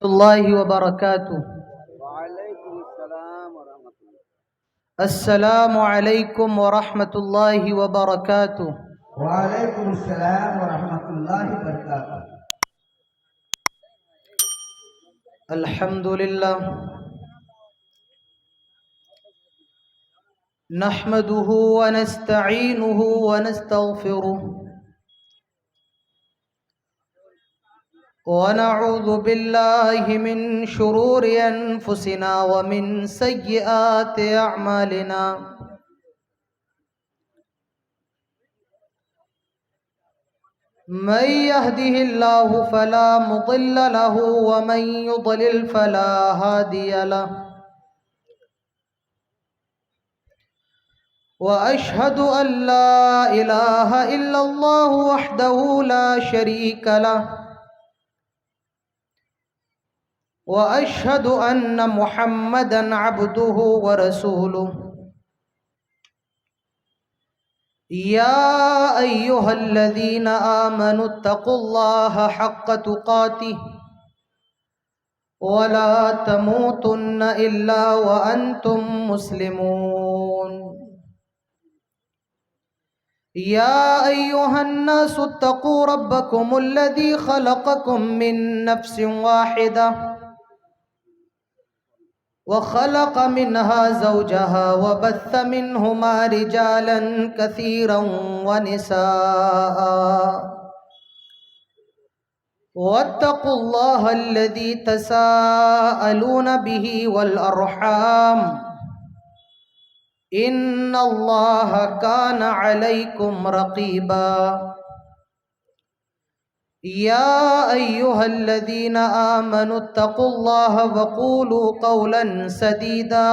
الله وبركاته. وعلیکم السلام ورحمۃ اللہ. السلام عليكم ورحمة الله وبركاته. وعلیکم السلام ورحمۃ اللہ وبرکاتہ. الحمد لله نحمده ونستعينه ونستغفره ونعوذ بالله من شرور أنفسنا ومن سيئات أعمالنا. من يهده الله فلا مضل له ومن يضلل فلا هادي له. وأشهد أن لا إله إلا الله وحده لا شريك له وأشهد أن محمدًا عبده ورسوله. يا أيها الذين آمنوا اتقوا الله حق تقاته ولا تموتن إلا وأنتم مسلمون. يا أيها الناس اتقوا ربكم الذي خلقكم من نفس واحدة وخلق منها زوجها وبث منهما رجالا كثيرا ونساء. واتقوا الله الذي تساءلون به والأرحام إن الله كان عليكم رقيبا. يا أيها الذين آمنوا اتقوا الله وقولوا قولا سديدا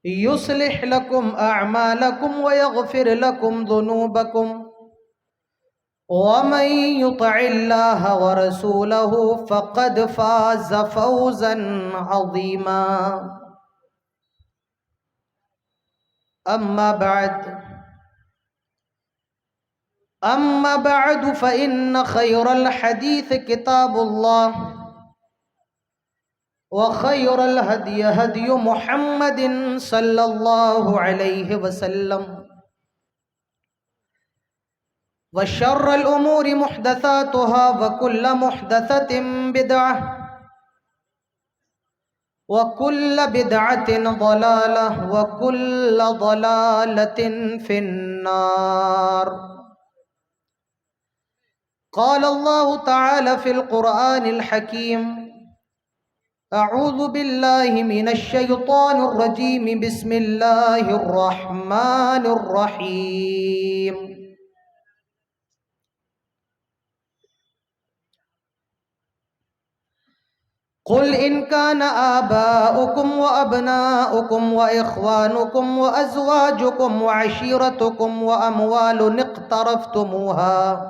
يصلح لكم أعمالكم ويغفر لكم ذنوبكم ومن يطع الله ورسوله فقد فاز فوزا عظيما. أما بعد فإن خير الحديث كتاب الله وخير الهدي هدي محمد صلى الله عليه وسلم وشر الأمور محدثاتها وكل محدثة بدعة وكل بدعة ضلالة وكل ضلالة في النار. قال الله تعالى في القرآن الحكيم: أعوذ بالله من الشيطان الرجيم بسم الله الرحمن الرحيم. قل إن كان آباؤكم وأبناؤكم وإخوانكم وأزواجكم وعشيرتكم وأموال اقترفتموها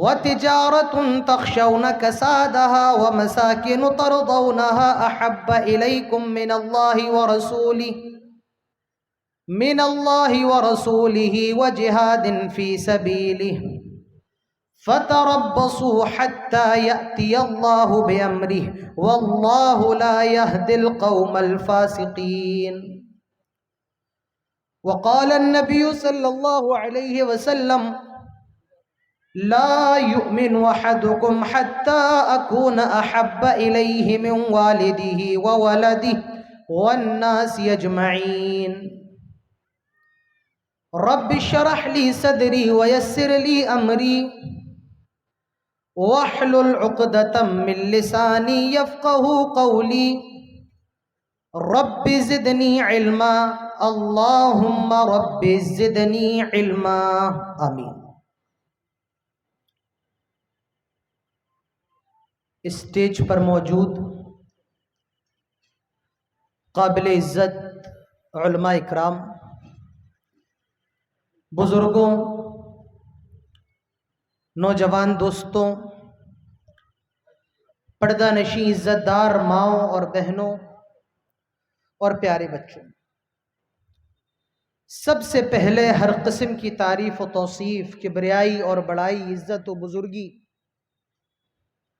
وتجارة تخشون كسادها ومساكن ترضونها أحب إليكم من الله ورسوله وجهاد في سبيله فتربصوا حتى يأتي الله بأمره والله لا يهدي القوم الفاسقين. وقال النبي صلى الله عليه وسلم: لا يؤمن أحدكم حتى أكون أحب إليه من والده وولده والناس أجمعين. رب اشرح لي صدري ويسر لي أمري واحلل عقدة من لساني يفقه قولي. رب زدني علما اللهم رب زدني علما. آمین. اسٹیج پر موجود قابل عزت علماء اکرام، بزرگوں، نوجوان دوستوں، پردہ نشین عزت دار ماؤں اور بہنوں اور پیارے بچوں، سب سے پہلے ہر قسم کی تعریف و توصیف، کبریائی اور بڑائی، عزت و بزرگی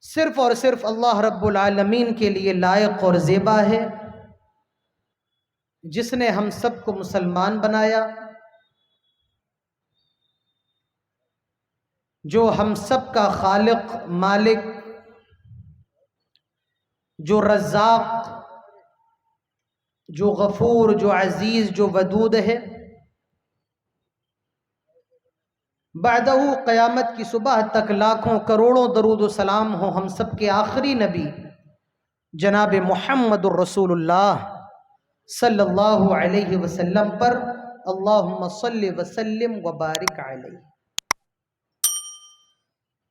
صرف اور صرف اللہ رب العالمین کے لیے لائق اور زیبا ہے، جس نے ہم سب کو مسلمان بنایا، جو ہم سب کا خالق، مالک، جو رزاق، جو غفور، جو عزیز، جو ودود ہے۔ بعدہ قیامت کی صبح تک لاکھوں کروڑوں درود و سلام ہو ہم سب کے آخری نبی جناب محمد الرسول اللہ صلی اللہ علیہ وسلم پر۔ اللہم صلی وسلم وبارک علیہ۔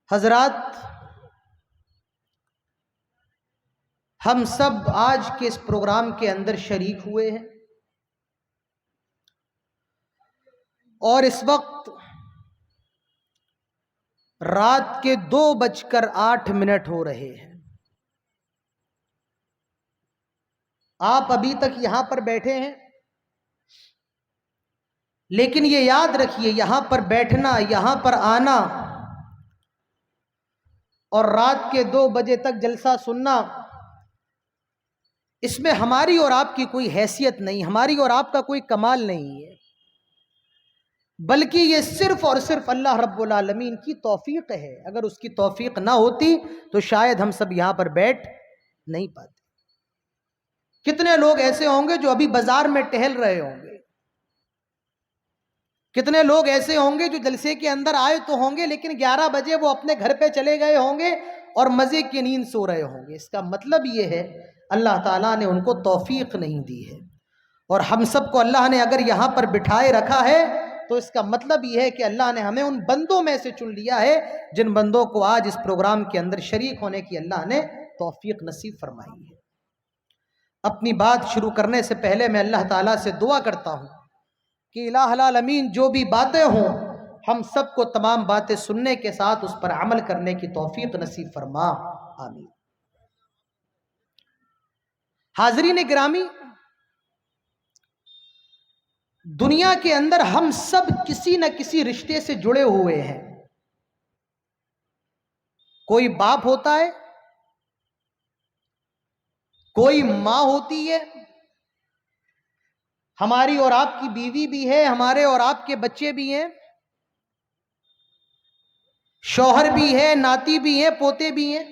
حضرات، ہم سب آج کے اس پروگرام کے اندر شریک ہوئے ہیں، اور اس وقت رات کے 2:08 ہو رہے ہیں۔ آپ ابھی تک یہاں پر بیٹھے ہیں، لیکن یہ یاد رکھیے، یہاں پر بیٹھنا، یہاں پر آنا اور رات کے 2 بجے تک جلسہ سننا، اس میں ہماری اور آپ کی کوئی حیثیت نہیں، ہماری اور آپ کا کوئی کمال نہیں ہے، بلکہ یہ صرف اور صرف اللہ رب العالمین کی توفیق ہے۔ اگر اس کی توفیق نہ ہوتی تو شاید ہم سب یہاں پر بیٹھ نہیں پاتے۔ کتنے لوگ ایسے ہوں گے جو ابھی بازار میں ٹہل رہے ہوں گے، کتنے لوگ ایسے ہوں گے جو جلسے کے اندر آئے تو ہوں گے، لیکن 11 بجے وہ اپنے گھر پہ چلے گئے ہوں گے اور مزے کی نیند سو رہے ہوں گے۔ اس کا مطلب یہ ہے اللہ تعالیٰ نے ان کو توفیق نہیں دی ہے، اور ہم سب کو اللہ نے اگر یہاں پر بٹھائے رکھا ہے تو اس کا مطلب یہ ہے کہ اللہ نے ہمیں ان بندوں میں سے چن لیا ہے جن بندوں کو آج اس پروگرام کے اندر شریک ہونے کی اللہ نے توفیق نصیب فرمائی ہے۔ اپنی بات شروع کرنے سے پہلے میں اللہ تعالیٰ سے دعا کرتا ہوں کہ الہ العالمین جو بھی باتیں ہوں، ہم سب کو تمام باتیں سننے کے ساتھ اس پر عمل کرنے کی توفیق نصیب فرما، آمین۔ حاضرین گرامی، دنیا کے اندر ہم سب کسی نہ کسی رشتے سے جڑے ہوئے ہیں۔ کوئی باپ ہوتا ہے، کوئی ماں ہوتی ہے، ہماری اور آپ کی بیوی بھی ہے، ہمارے اور آپ کے بچے بھی ہیں، شوہر بھی ہے، ناتی بھی ہیں، پوتے بھی ہیں۔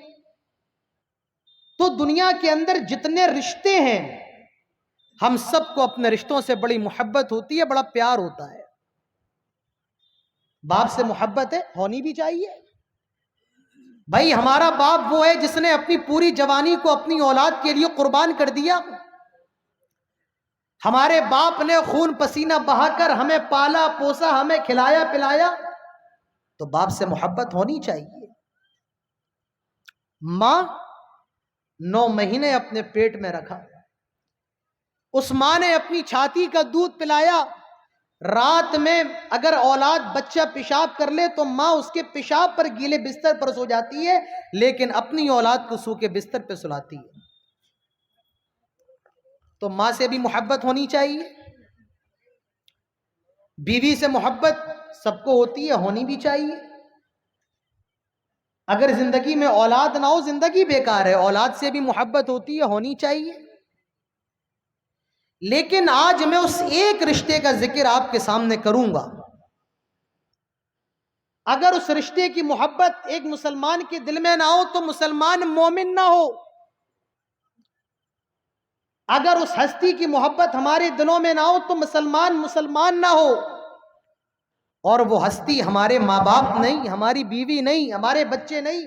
تو دنیا کے اندر جتنے رشتے ہیں، ہم سب کو اپنے رشتوں سے بڑی محبت ہوتی ہے، بڑا پیار ہوتا ہے۔ باپ سے محبت ہے، ہونی بھی چاہیے۔ بھائی ہمارا باپ وہ ہے جس نے اپنی پوری جوانی کو اپنی اولاد کے لیے قربان کر دیا۔ ہمارے باپ نے خون پسینہ بہا کر ہمیں پالا پوسا، ہمیں کھلایا پلایا، تو باپ سے محبت ہونی چاہیے۔ ماں 9 مہینے اپنے پیٹ میں رکھا، اس ماں نے اپنی چھاتی کا دودھ پلایا۔ رات میں اگر اولاد بچہ پیشاب کر لے تو ماں اس کے پیشاب پر گیلے بستر پر سو جاتی ہے، لیکن اپنی اولاد کو سو کے بستر پہ سلاتی ہے۔ تو ماں سے بھی محبت ہونی چاہیے، بیوی سے محبت سب کو ہوتی ہے، ہونی بھی چاہیے۔ اگر زندگی میں اولاد نہ ہو، زندگی بیکار ہے، اولاد سے بھی محبت ہوتی ہے، ہونی چاہیے۔ لیکن آج میں اس ایک رشتے کا ذکر آپ کے سامنے کروں گا، اگر اس رشتے کی محبت ایک مسلمان کے دل میں نہ ہو تو مسلمان مومن نہ ہو۔ اگر اس ہستی کی محبت ہمارے دلوں میں نہ ہو تو مسلمان نہ ہو۔ اور وہ ہستی ہمارے ماں باپ نہیں، ہماری بیوی نہیں، ہمارے بچے نہیں،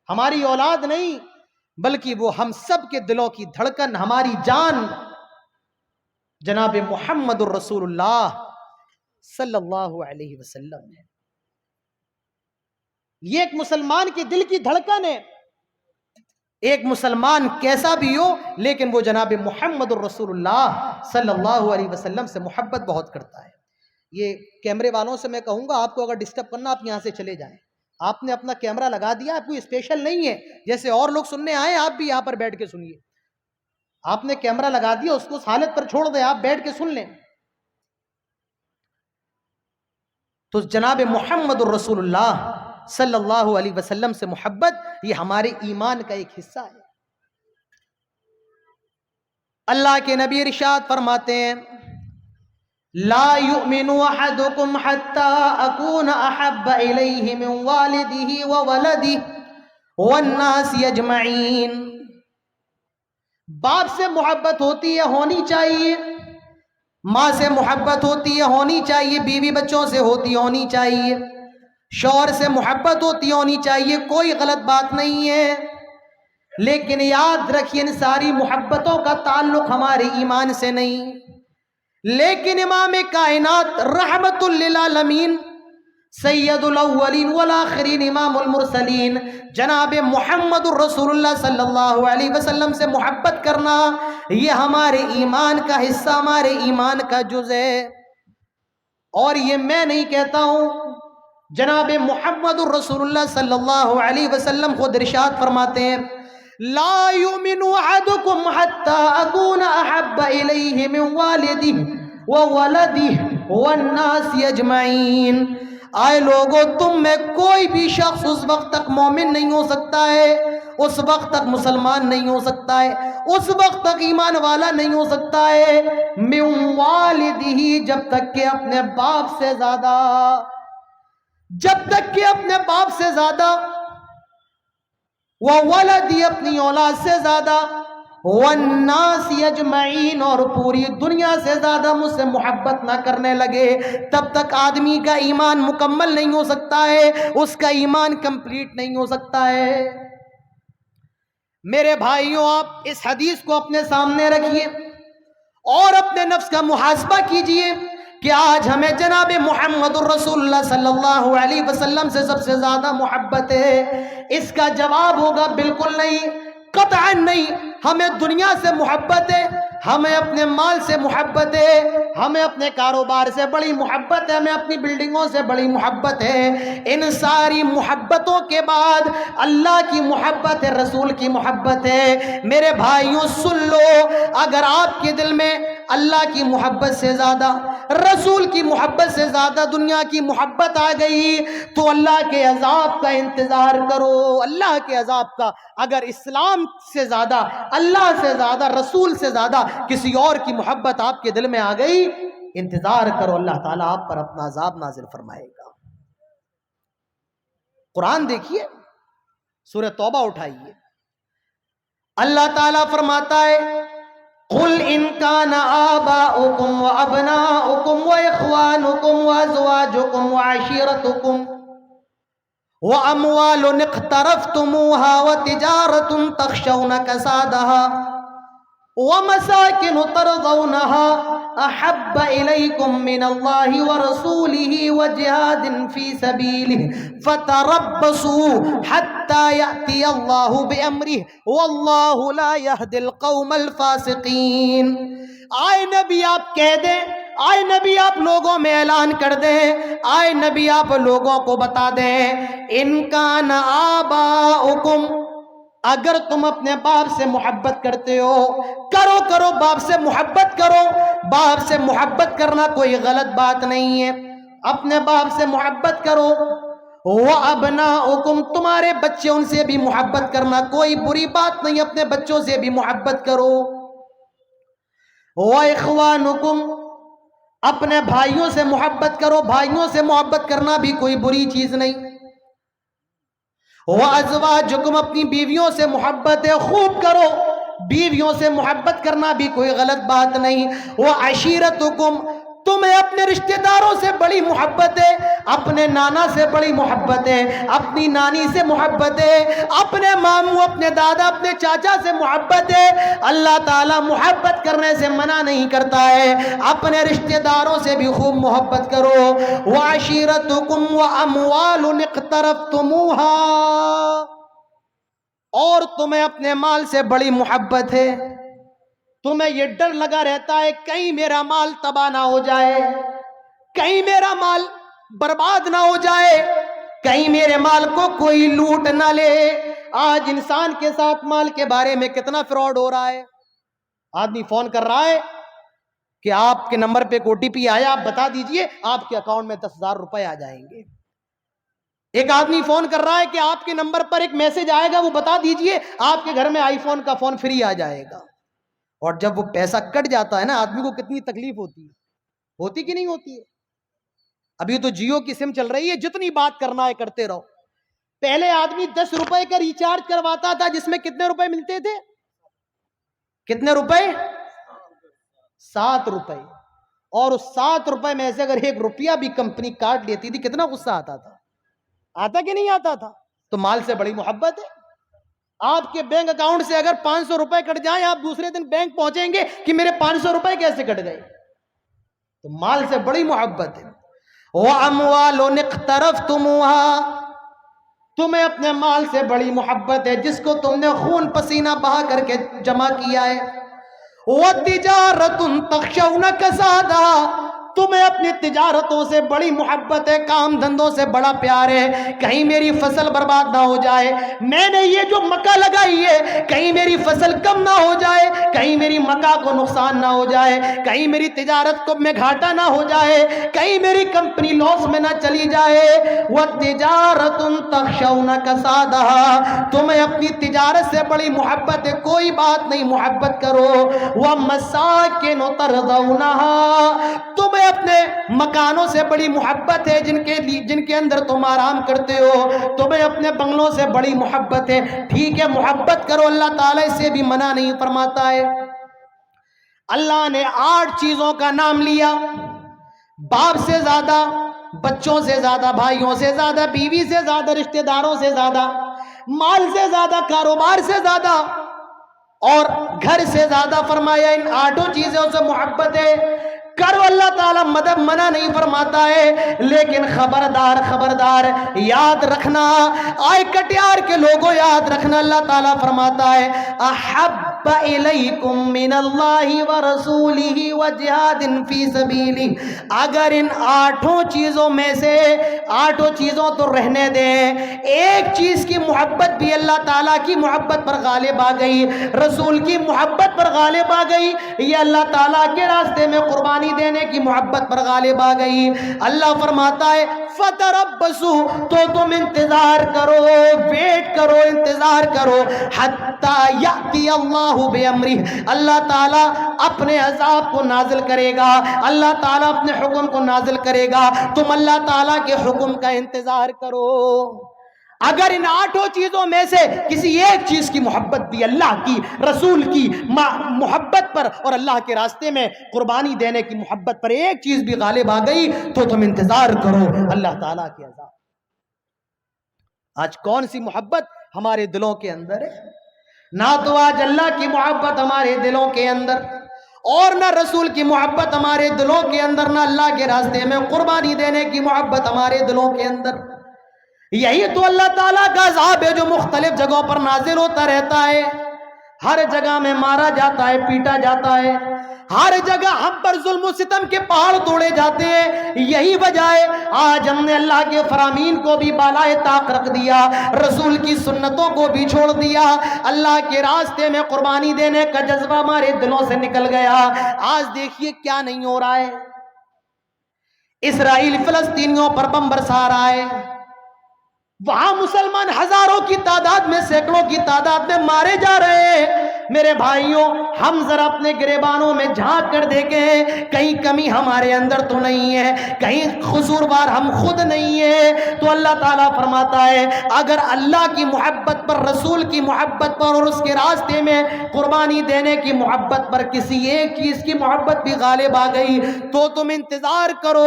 ہماری اولاد نہیں، بلکہ وہ ہم سب کے دلوں کی دھڑکن، ہماری جان جناب محمد الرسول اللہ صلی اللہ علیہ وسلم ہے۔ یہ ایک مسلمان کے دل کی دھڑکن ہے۔ ایک مسلمان کیسا بھی ہو، لیکن وہ جناب محمد الرسول اللہ صلی اللہ علیہ وسلم سے محبت بہت کرتا ہے۔ یہ کیمرے والوں سے میں کہوں گا، آپ کو اگر ڈسٹرب کرنا آپ یہاں سے چلے جائیں۔ آپ نے اپنا کیمرہ لگا دیا، آپ کوئی اسپیشل نہیں ہے، جیسے اور لوگ سننے آئے آپ بھی یہاں پر بیٹھ کے سنیے۔ آپ نے کیمرہ لگا دیا، اس کو اس حالت پر چھوڑ دیں، آپ بیٹھ کے سن لیں۔ تو جناب محمد الرسول اللہ صلی اللہ علیہ وسلم سے محبت یہ ہمارے ایمان کا ایک حصہ ہے۔ اللہ کے نبی ارشاد فرماتے ہیں لا یؤمن احدکم حتی اکون احب الیہ من والدہ وولدہ والناس اجمعین۔ باپ سے محبت ہوتی ہے، ہونی چاہیے، ماں سے محبت ہوتی ہے، ہونی چاہیے، بیوی بچوں سے ہوتی ہونی چاہیے، شوہر سے محبت ہوتی ہونی چاہیے، کوئی غلط بات نہیں ہے، لیکن یاد رکھیے ان ساری محبتوں کا تعلق ہمارے ایمان سے نہیں۔ لیکن امام کائنات رحمت للعالمین سید الاولین والآخرین امام المرسلین جناب محمد الرسول اللہ صلی اللہ علیہ وسلم سے محبت کرنا یہ ہمارے ایمان کا حصہ، ہمارے ایمان کا جز ہے۔ اور یہ میں نہیں کہتا ہوں، جناب محمد الرسول اللہ صلی اللہ علیہ وسلم خود ارشاد فرماتے ہیں لا یؤمن احدکم حتی اکون احب الیہ من والدہ وولدہ والناس اجمعین۔ آئے لوگوں، تم میں کوئی بھی شخص اس وقت تک مومن نہیں ہو سکتا ہے، اس وقت تک مسلمان نہیں ہو سکتا ہے، اس وقت تک ایمان والا نہیں ہو سکتا ہے من والدہ، جب تک کہ اپنے باپ سے زیادہ، جب تک کہ اپنے باپ سے زیادہ، وولدی اپنی اولاد سے زیادہ، والناس اجمعین اور پوری دنیا سے زیادہ مجھ سے محبت نہ کرنے لگے، تب تک آدمی کا ایمان مکمل نہیں ہو سکتا ہے، اس کا ایمان کمپلیٹ نہیں ہو سکتا ہے۔ میرے بھائیوں، آپ اس حدیث کو اپنے سامنے رکھیے اور اپنے نفس کا محاسبہ کیجئے کہ آج ہمیں جناب محمد الرسول اللہ صلی اللہ علیہ وسلم سے سب سے زیادہ محبت ہے؟ اس کا جواب ہوگا بالکل نہیں، قطعا نہیں۔ ہمیں دنیا سے محبت ہے، ہمیں اپنے مال سے محبت ہے، ہمیں اپنے کاروبار سے بڑی محبت ہے، ہمیں اپنی بلڈنگوں سے بڑی محبت ہے۔ ان ساری محبتوں کے بعد اللہ کی محبت ہے، رسول کی محبت ہے۔ میرے بھائیوں سن لو، اگر آپ کے دل میں اللہ کی محبت سے زیادہ، رسول کی محبت سے زیادہ دنیا کی محبت آ گئی تو اللہ کے عذاب کا انتظار کرو، اللہ کے عذاب کا۔ اگر اسلام سے زیادہ، اللہ سے زیادہ، رسول سے زیادہ کسی اور کی محبت آپ کے دل میں آ گئی، انتظار کرو، اللہ تعالیٰ آپ پر اپنا عذاب نازل فرمائے گا۔ قرآن دیکھیے، سورہ توبہ اٹھائیے، اللہ تعالیٰ فرماتا ہے قُلْ إِنْ كَانَ آبَاؤُكُمْ وَأَبْنَاؤُكُمْ وَإِخْوَانُكُمْ وَأَزْوَاجُكُمْ وَعَشِيرَتُكُمْ وَأَمْوَالٌ اقْتَرَفْتُمُوهَا وَتِجَارَةٌ تَخْشَوْنَ كَسَادَهَا وَمَسَاكِنُ تَرْضَوْنَهَا أَحَبَّ إِلَيْكُمْ مِنَ اللَّهِ وَرَسُولِهِ وَجِهَادٍ فِي سَبِيلِهِ فَتَرَبَّصُوا حَتَّى يَأْتِيَ اللَّهُ بِأَمْرِهِ وَاللَّهُ لَا يَهْدِي الْقَوْمَ الْفَاسِقِينَ۔ آئے نبی آپ کہہ دیں، آئے نبی آپ لوگوں میں اعلان کر دیں، آئے نبی آپ لوگوں کو بتا دیں ان کان آباؤکم، اگر تم اپنے باپ سے محبت کرتے ہو، کرو باپ سے محبت کرو، باپ سے محبت کرنا کوئی غلط بات نہیں ہے، اپنے باپ سے محبت کرو۔ وَأَبْنَاؤُكُمْ، تمہارے بچے، ان سے بھی محبت کرنا کوئی بری بات نہیں، اپنے بچوں سے بھی محبت کرو۔ وَإِخْوَانُكُمْ، اپنے بھائیوں سے محبت کرو، بھائیوں سے محبت کرنا بھی کوئی بری چیز نہیں۔ وَأَزْوَاجُكُمْ، اپنی بیویوں سے محبت ہے، خوب کرو، بیویوں سے محبت کرنا بھی کوئی غلط بات نہیں۔ وَعَشِيرَتُكُمْ، تمہیں اپنے رشتہ داروں سے بڑی محبت ہے، اپنے نانا سے بڑی محبت ہے، اپنی نانی سے محبت ہے، اپنے ماموں، اپنے دادا، اپنے چاچا سے محبت ہے۔ اللہ تعالیٰ محبت کرنے سے منع نہیں کرتا ہے، اپنے رشتہ داروں سے بھی خوب محبت کرو۔ وَعَشِيرَتُكُمْ وَأَمْوَالٌ اقْتَرَفْتُمُوهَا، اور تمہیں اپنے مال سے بڑی محبت ہے، تمہیں یہ ڈر لگا رہتا ہے کہیں میرا مال تباہ نہ ہو جائے، کہیں میرا مال برباد نہ ہو جائے، کہیں میرے مال کو کوئی لوٹ نہ لے۔ آج انسان کے ساتھ مال کے بارے میں کتنا فراڈ ہو رہا ہے۔ آدمی فون کر رہا ہے کہ آپ کے نمبر پہ ایک OTP آیا, آپ بتا دیجئے, آپ کے اکاؤنٹ میں 10,000 روپے آ جائیں گے. ایک آدمی فون کر رہا ہے کہ آپ کے نمبر پر ایک میسج آئے گا, وہ بتا دیجئے آپ کے گھر میں آئی فون کا فون فری آ جائے گا. اور جب وہ پیسہ کٹ جاتا ہے نا, آدمی کو کتنی تکلیف ہوتی کہ نہیں ہوتی ہے؟ ابھی تو جیو کی سم چل رہی ہے, جتنی بات کرنا ہے کرتے رہو. پہلے آدمی 10 روپے کا ریچارج کرواتا تھا, جس میں کتنے روپے ملتے تھے؟ کتنے روپے؟ 7 روپے. اور اس 7 روپے میں سے اگر 1 روپیہ بھی کمپنی کاٹ لیتی تھی, کتنا غصہ آتا تھا؟ آتا کہ نہیں آتا تھا؟ تو مال سے بڑی محبت ہے. آپ کے بینک اکاؤنٹ سے اگر 500 روپے کٹ جائیں, آپ دوسرے دن بینک پہنچیں گے کہ میرے 500 روپے کیسے کٹ گئے؟ تو مال سے بڑی محبت ہے. وَأَمْوَالٌ اقْتَرَفْتُمُوهَا, تمہیں اپنے مال سے بڑی محبت ہے جس کو تم نے خون پسینہ بہا کر کے جمع کیا ہے. وَتِجَارَةٌ تَخْشَوْنَ كَسَادَهَا, تمہیں اپنی تجارتوں سے بڑی محبت ہے, کام دھندوں سے بڑا پیار ہے. کہیں میری فصل برباد نہ ہو جائے, میں نے یہ جو مکہ لگائی ہے کہیں میری فصل کم نہ ہو جائے, کہیں میری مکہ کو نقصان نہ ہو جائے, کہیں میری تجارت کو میں گھاٹا نہ ہو جائے, کہیں میری کمپنی لاس میں نہ چلی جائے. وَتِجَارَةٌ تَخْشَوْنَ كَسَادَهَا, تمہیں اپنی تجارت سے بڑی محبت ہے, کوئی بات نہیں, محبت کرو. وَمَسَاكِنُ تَرْضَوْنَهَا, تمہیں اپنے مکانوں سے بڑی محبت ہے جن کے اندر تم آرام کرتے ہو, تمہیں اپنے بنگلوں سے بڑی محبت ہے. ٹھیک ہے, محبت کرو, اللہ تعالیٰ اس سے بھی منع نہیں فرماتا ہے. اللہ نے 8 چیزوں کا نام لیا, باپ سے زیادہ, بچوں سے زیادہ, بھائیوں سے زیادہ, بیوی سے زیادہ, رشتہ داروں سے زیادہ, مال سے زیادہ, کاروبار سے زیادہ, اور گھر سے زیادہ. فرمایا ان 8 چیزوں سے محبت ہے, کرو, اللہ تعالیٰ مدد منع نہیں فرماتا ہے. لیکن خبردار خبردار, یاد رکھنا, آئے کٹیار کے لوگوں یاد رکھنا, اللہ تعالیٰ فرماتا ہے احب الیکم من اللہ ورسولہ وجہاد فی سبیلہ. اگر ان 8 چیزوں میں سے 8 چیزوں تو رہنے دیں, ایک چیز کی محبت بھی اللہ تعالیٰ کی محبت پر غالب آ گئی, رسول کی محبت پر غالب آ گئی, یہ اللہ تعالیٰ کے راستے میں قربانی دینے کی محبت پر غالب آ گئی. اللہ فرماتا ہے فتربصوا, تو تم انتظار کرو, ویٹ کرو, انتظار کرو, حتی یأتی اللہ بامرہ, اللہ تعالیٰ اپنے عذاب کو نازل کرے گا, اللہ تعالیٰ اپنے حکم کو نازل کرے گا, تم اللہ تعالیٰ کے حکم کا انتظار کرو. اگر ان 8 چیزوں میں سے کسی ایک چیز کی محبت بھی, اللہ کی, رسول کی محبت پر اور اللہ کے راستے میں قربانی دینے کی محبت پر ایک چیز بھی غالب آ گئی, تو تم انتظار کرو اللہ تعالیٰ کے عذاب. آج کون سی محبت ہمارے دلوں کے اندر ہے؟ نہ تو آج اللہ کی محبت ہمارے دلوں کے اندر, اور نہ رسول کی محبت ہمارے دلوں کے اندر, نہ اللہ کے راستے میں قربانی دینے کی محبت ہمارے دلوں کے اندر. یہی تو اللہ تعالیٰ کا عذاب ہے جو مختلف جگہوں پر نازل ہوتا رہتا ہے. ہر جگہ میں مارا جاتا ہے, پیٹا جاتا ہے, ہر جگہ ہم پر ظلم و ستم کے پہاڑ توڑے جاتے ہیں. یہی وجہ ہے آج ہم نے اللہ کے فرامین کو بھی بالائے طاق رکھ دیا, رسول کی سنتوں کو بھی چھوڑ دیا, اللہ کے راستے میں قربانی دینے کا جذبہ ہمارے دلوں سے نکل گیا. آج دیکھیے کیا نہیں ہو رہا ہے, اسرائیل فلسطینیوں پر بم برسا رہا ہے, وہاں مسلمان ہزاروں کی تعداد میں, سینکڑوں کی تعداد میں مارے جا رہے ہیں. میرے بھائیوں, ہم ذرا اپنے گریبانوں میں جھانک کر دیکھیں, کہیں کمی ہمارے اندر تو نہیں ہے, کہیں قصوروار ہم خود نہیں ہیں. تو اللہ تعالیٰ فرماتا ہے اگر اللہ کی محبت پر, رسول کی محبت پر اور اس کے راستے میں قربانی دینے کی محبت پر کسی ایک چیز کی محبت بھی غالب آ گئی, تو تم انتظار کرو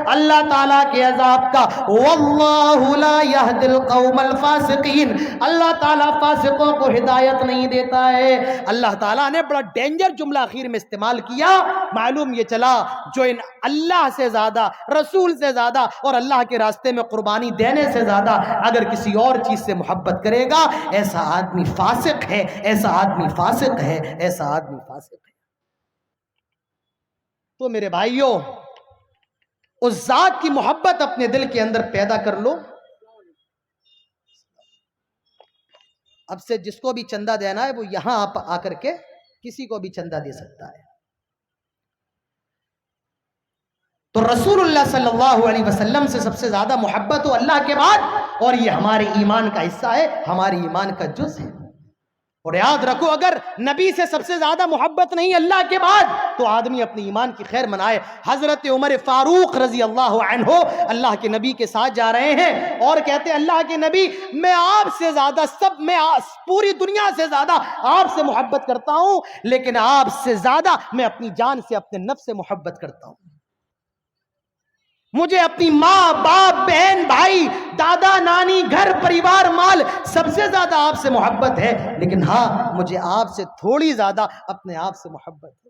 اللہ تعالیٰ کے عذاب کا. واللہ لا یہدی القوم الفاسقین, اللہ تعالیٰ فاسقوں کو ہدایت نہیں دیتا ہے. اللہ تعالیٰ نے بڑا ڈینجر جملہ آخر میں استعمال کیا, معلوم یہ چلا جو ان اللہ سے زیادہ, رسول سے زیادہ اور اللہ کے راستے میں قربانی دینے سے زیادہ اگر کسی اور چیز سے محبت کرے گا, ایسا آدمی فاسق ہے, ایسا آدمی فاسق ہے, ایسا آدمی فاسق ہے. تو میرے بھائیوں, اس ذات کی محبت اپنے دل کے اندر پیدا کر لو. اب سے جس کو بھی چندہ دینا ہے وہ یہاں آ کر کے کسی کو بھی چندہ دے سکتا ہے. اللہ صلی اللہ علیہ وسلم سے سب سے زیادہ محبت ہو اللہ کے بعد، اور یہ ہمارے ایمان کا حصہ ہے، ہمارے ایمان کا جز ہے۔ اور یاد رکھو اگر نبی سے سب سے زیادہ محبت نہیں اللہ کے بعد تو آدمی اپنی ایمان کی خیر منائے۔ حضرت عمر فاروق رضی اللہ عنہ اللہ کے نبی کے ساتھ جا رہے ہیں اور کہتے ہیں اللہ کے نبی میں آپ سے زیادہ پوری دنیا سے زیادہ آپ سے محبت کرتا ہوں، لیکن آپ سے زیادہ میں اپنی جان سے اپنے نفس سے محبت کرتا ہوں۔ مجھے اپنی ماں باپ بہن بھائی دادا نانی گھر پریوار مال سب سے زیادہ آپ سے محبت ہے، لیکن ہاں مجھے آپ سے تھوڑی زیادہ اپنے آپ سے محبت ہے۔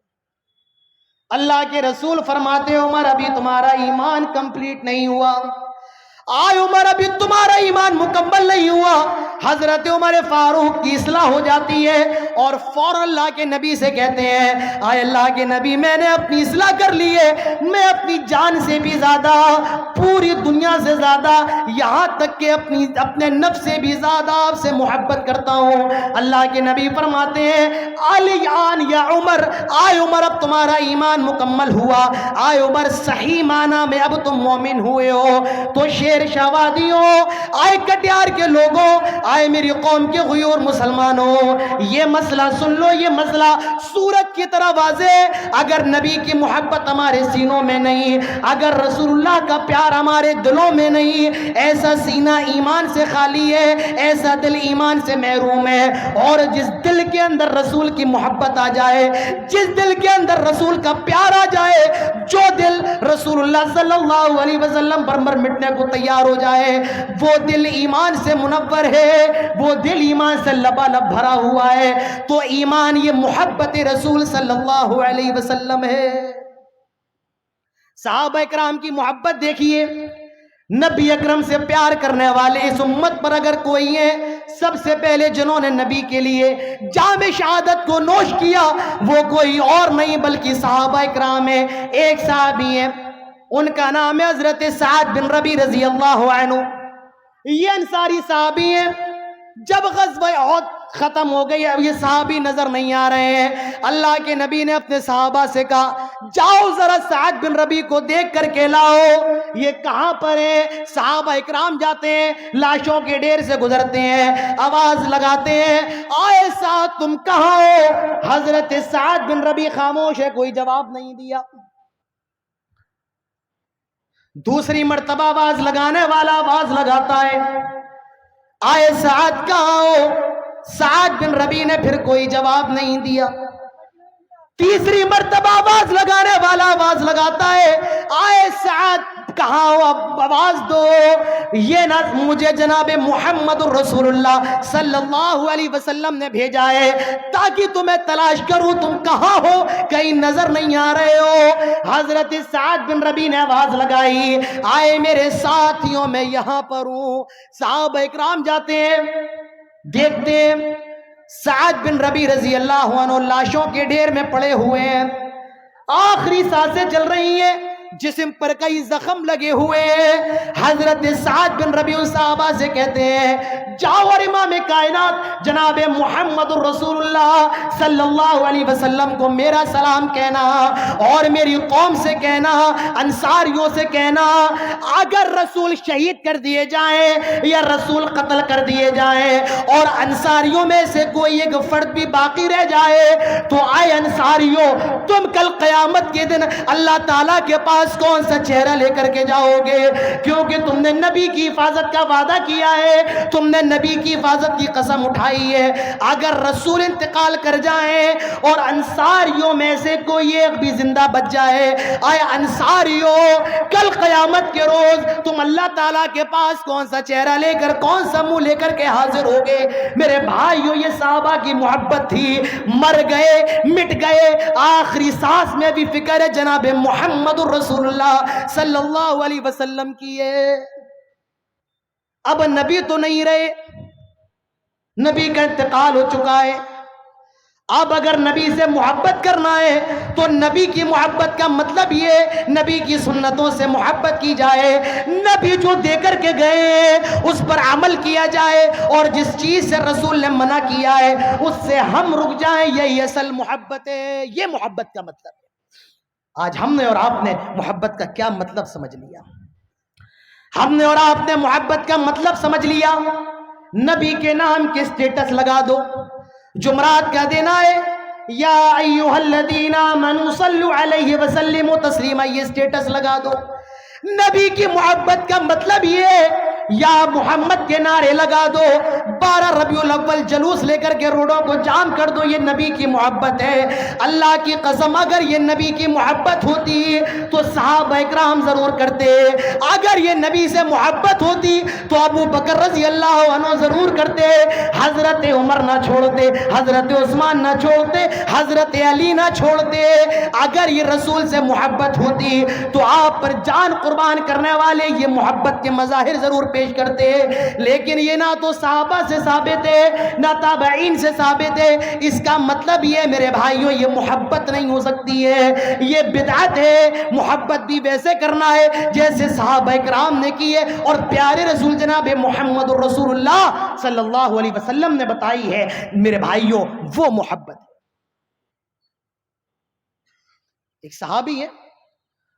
اللہ کے رسول فرماتے عمر ابھی تمہارا ایمان کمپلیٹ نہیں ہوا، آئے عمر ابھی تمہارا ایمان مکمل نہیں ہوا۔ حضرت عمر فاروق کی اصلاح ہو جاتی ہے اور فوراً اللہ کے نبی سے کہتے ہیں آئے اللہ کے نبی میں نے اپنی اصلاح کر لی ہے، میں اپنی جان سے بھی زیادہ پوری دنیا سے زیادہ یہاں تک کہ اپنے نفس سے بھی زیادہ آپ سے محبت کرتا ہوں۔ اللہ کے نبی فرماتے ہیں الیان یا عمر، آئے عمر اب تمہارا ایمان مکمل ہوا، آئے عمر صحیح معنی میں اب تم مومن ہوئے ہو۔ تو شیر شاوادیوں، آئے کٹیار کے لوگوں، آئے میری قوم کے غیور مسلمانوں، یہ مسئلہ سن لو، یہ مسئلہ سورج کی طرح واضح۔ اگر نبی کی محبت ہمارے سینوں میں نہیں، اگر رسول اللہ کا پیار ہمارے دلوں میں نہیں، ایسا سینہ ایمان سے خالی ہے، ایسا دل ایمان سے محروم ہے۔ اور جس دل کے اندر رسول کی محبت آ جائے، جس دل کے اندر رسول کا پیار آ جائے، جو دل رسول اللہ صلی اللہ علیہ وسلم پر مٹنے کو تیار ہو جائے، وہ دل ایمان سے منور ہے، وہ دل ایمان سے لبالب بھرا ہوا ہے۔ تو ایمان یہ محبت رسول صلی اللہ علیہ وسلم ہے۔ صحابہ اکرام کی محبت دیکھیے، نبی اکرم سے پیار کرنے والے اس امت پر اگر کوئی ہے، سب سے پہلے جنہوں نے نبی کے لیے جام شہادت کو نوش کیا وہ کوئی اور نہیں بلکہ صحابہ اکرام ہیں۔ ایک صحابی ہیں، ان کا نام ہے حضرت سعد بن ربی رضی اللہ عنہ۔ یہ انصاری صحابی ہیں۔ جب غزوہ احد ختم ہو گئی، اب یہ صحابی نظر نہیں آ رہے ہیں۔ اللہ کے نبی نے اپنے صحابہ سے کہا جاؤ ذرا سعد بن ربی کو دیکھ کر کے لاؤ، یہ کہاں پر ہے؟ صحابہ اکرام جاتے ہیں، لاشوں کے ڈھیر سے گزرتے ہیں، آواز لگاتے ہیں آئے سعد تم کہاں ہو؟ حضرت سعد بن ربی خاموش ہے، کوئی جواب نہیں دیا۔ دوسری مرتبہ آواز لگانے والا آواز لگاتا ہے آئے سعد کہاں ہو؟ سعد بن ربی نے پھر کوئی جواب نہیں دیا۔ تیسری مرتبہ آواز لگانے والا آواز لگاتا ہے آئے سعد کہاں ہو؟ اب آواز دو۔ یہ نہ مجھے جناب محمد الرسول اللہ صلی اللہ علیہ وسلم نے بھیجا ہے تاکہ تمہیں تلاش کروں، تم کہاں ہو؟ کہیں نظر نہیں آ رہے ہو۔ حضرت سعد بن ربی نے آواز لگائی آئے میرے ساتھیوں میں یہاں پر ہوں۔ صحابہ اکرام جاتے ہیں، دیکھتے ہیں سعد بن ربی رضی اللہ عنہ لاشوں کے ڈھیر میں پڑے ہوئے ہیں، آخری سانسیں چل رہی ہیں، جسم پر کئی زخم لگے ہوئے ہیں۔ حضرت سعد بن ربی صحابہ سے کہتے ہیں جاؤ اور امام کائنات جناب محمد الرسول اللہ صلی اللہ علیہ وسلم کو میرا سلام کہنا اور میری قوم سے کہنا، انصاریوں سے کہنا اگر رسول شہید کر دیے جائیں یا رسول قتل کر دیے جائیں اور انصاریوں میں سے کوئی ایک فرد بھی باقی رہ جائے تو آئے انصاریوں تم کل قیامت کے دن اللہ تعالیٰ کے پاس کون سا چہرہ لے کر کے جاؤ گے؟ کیونکہ تم نے نبی کی حفاظت کا وعدہ کیا ہے، تم نے نبی کی حفاظت کی قسم اٹھائی ہے۔ اگر رسول انتقال کر جائیں اور انصاریوں میں سے کوئی ایک بھی زندہ بچ جائے، آئے انصاریوں کل قیامت کے روز تم اللہ تعالیٰ کے پاس کون سا چہرہ لے کر، کون سا منہ لے کر کے حاضر ہوگے؟ میرے بھائیوں یہ صحابہ کی محبت تھی، مر گئے مٹ گئے، آخری سانس میں بھی فکر ہے جناب محمد الرسول اللہ صلی اللہ علیہ وسلم کی ہے۔ اب نبی تو نہیں رہے، نبی کا انتقال ہو چکا ہے۔ اب اگر نبی سے محبت کرنا ہے تو نبی کی محبت کا مطلب یہ نبی کی سنتوں سے محبت کی جائے، نبی جو دے کر کے گئے اس پر عمل کیا جائے اور جس چیز سے رسول نے منع کیا ہے اس سے ہم رک جائیں، یہی اصل محبت ہے، یہ محبت کا مطلب ہے۔ آج ہم نے اور آپ نے محبت کا کیا مطلب سمجھ لیا؟ ہم نے اور آپ نے محبت کا مطلب سمجھ لیا، نبی کے نام کے سٹیٹس لگا دو، جمعرات کا دن آئے یا ایھا الذین آمنوا صلوا علیہ وسلموا تسلیما، یہ سٹیٹس لگا دو۔ نبی کی محبت کا مطلب یہ یا محمد کے نعرے لگا دو، 12 ربیع الاول جلوس لے کر کے روڈوں کو جام کر دو، یہ نبی کی محبت ہے۔ اللہ کی قسم اگر یہ نبی کی محبت ہوتی تو صحابہ اکرام ضرور کرتے، اگر یہ نبی سے محبت ہوتی تو ابو بکر رضی اللہ عنہ ضرور کرتے، حضرت عمر نہ چھوڑتے، حضرت عثمان نہ چھوڑتے، حضرت علی نہ چھوڑتے۔ اگر یہ رسول سے محبت ہوتی تو آپ پر جان قربان کرنے والے یہ محبت کے مظاہر ضرور پیش کرتے، لیکن یہ نہ تو صحابہ سے ثابت ہے نہ تابعین سے ثابت ہے۔ اس کا مطلب یہ میرے بھائیوں یہ محبت نہیں ہو سکتی ہے، یہ بدعت ہے۔ محبت بھی ویسے کرنا ہے جیسے صحابہ اکرام نے کی ہے اور پیارے رسول جناب محمد رسول اللہ صلی اللہ علیہ وسلم نے بتائی ہے۔ میرے بھائیوں وہ محبت ہے۔ ایک صحابی ہے،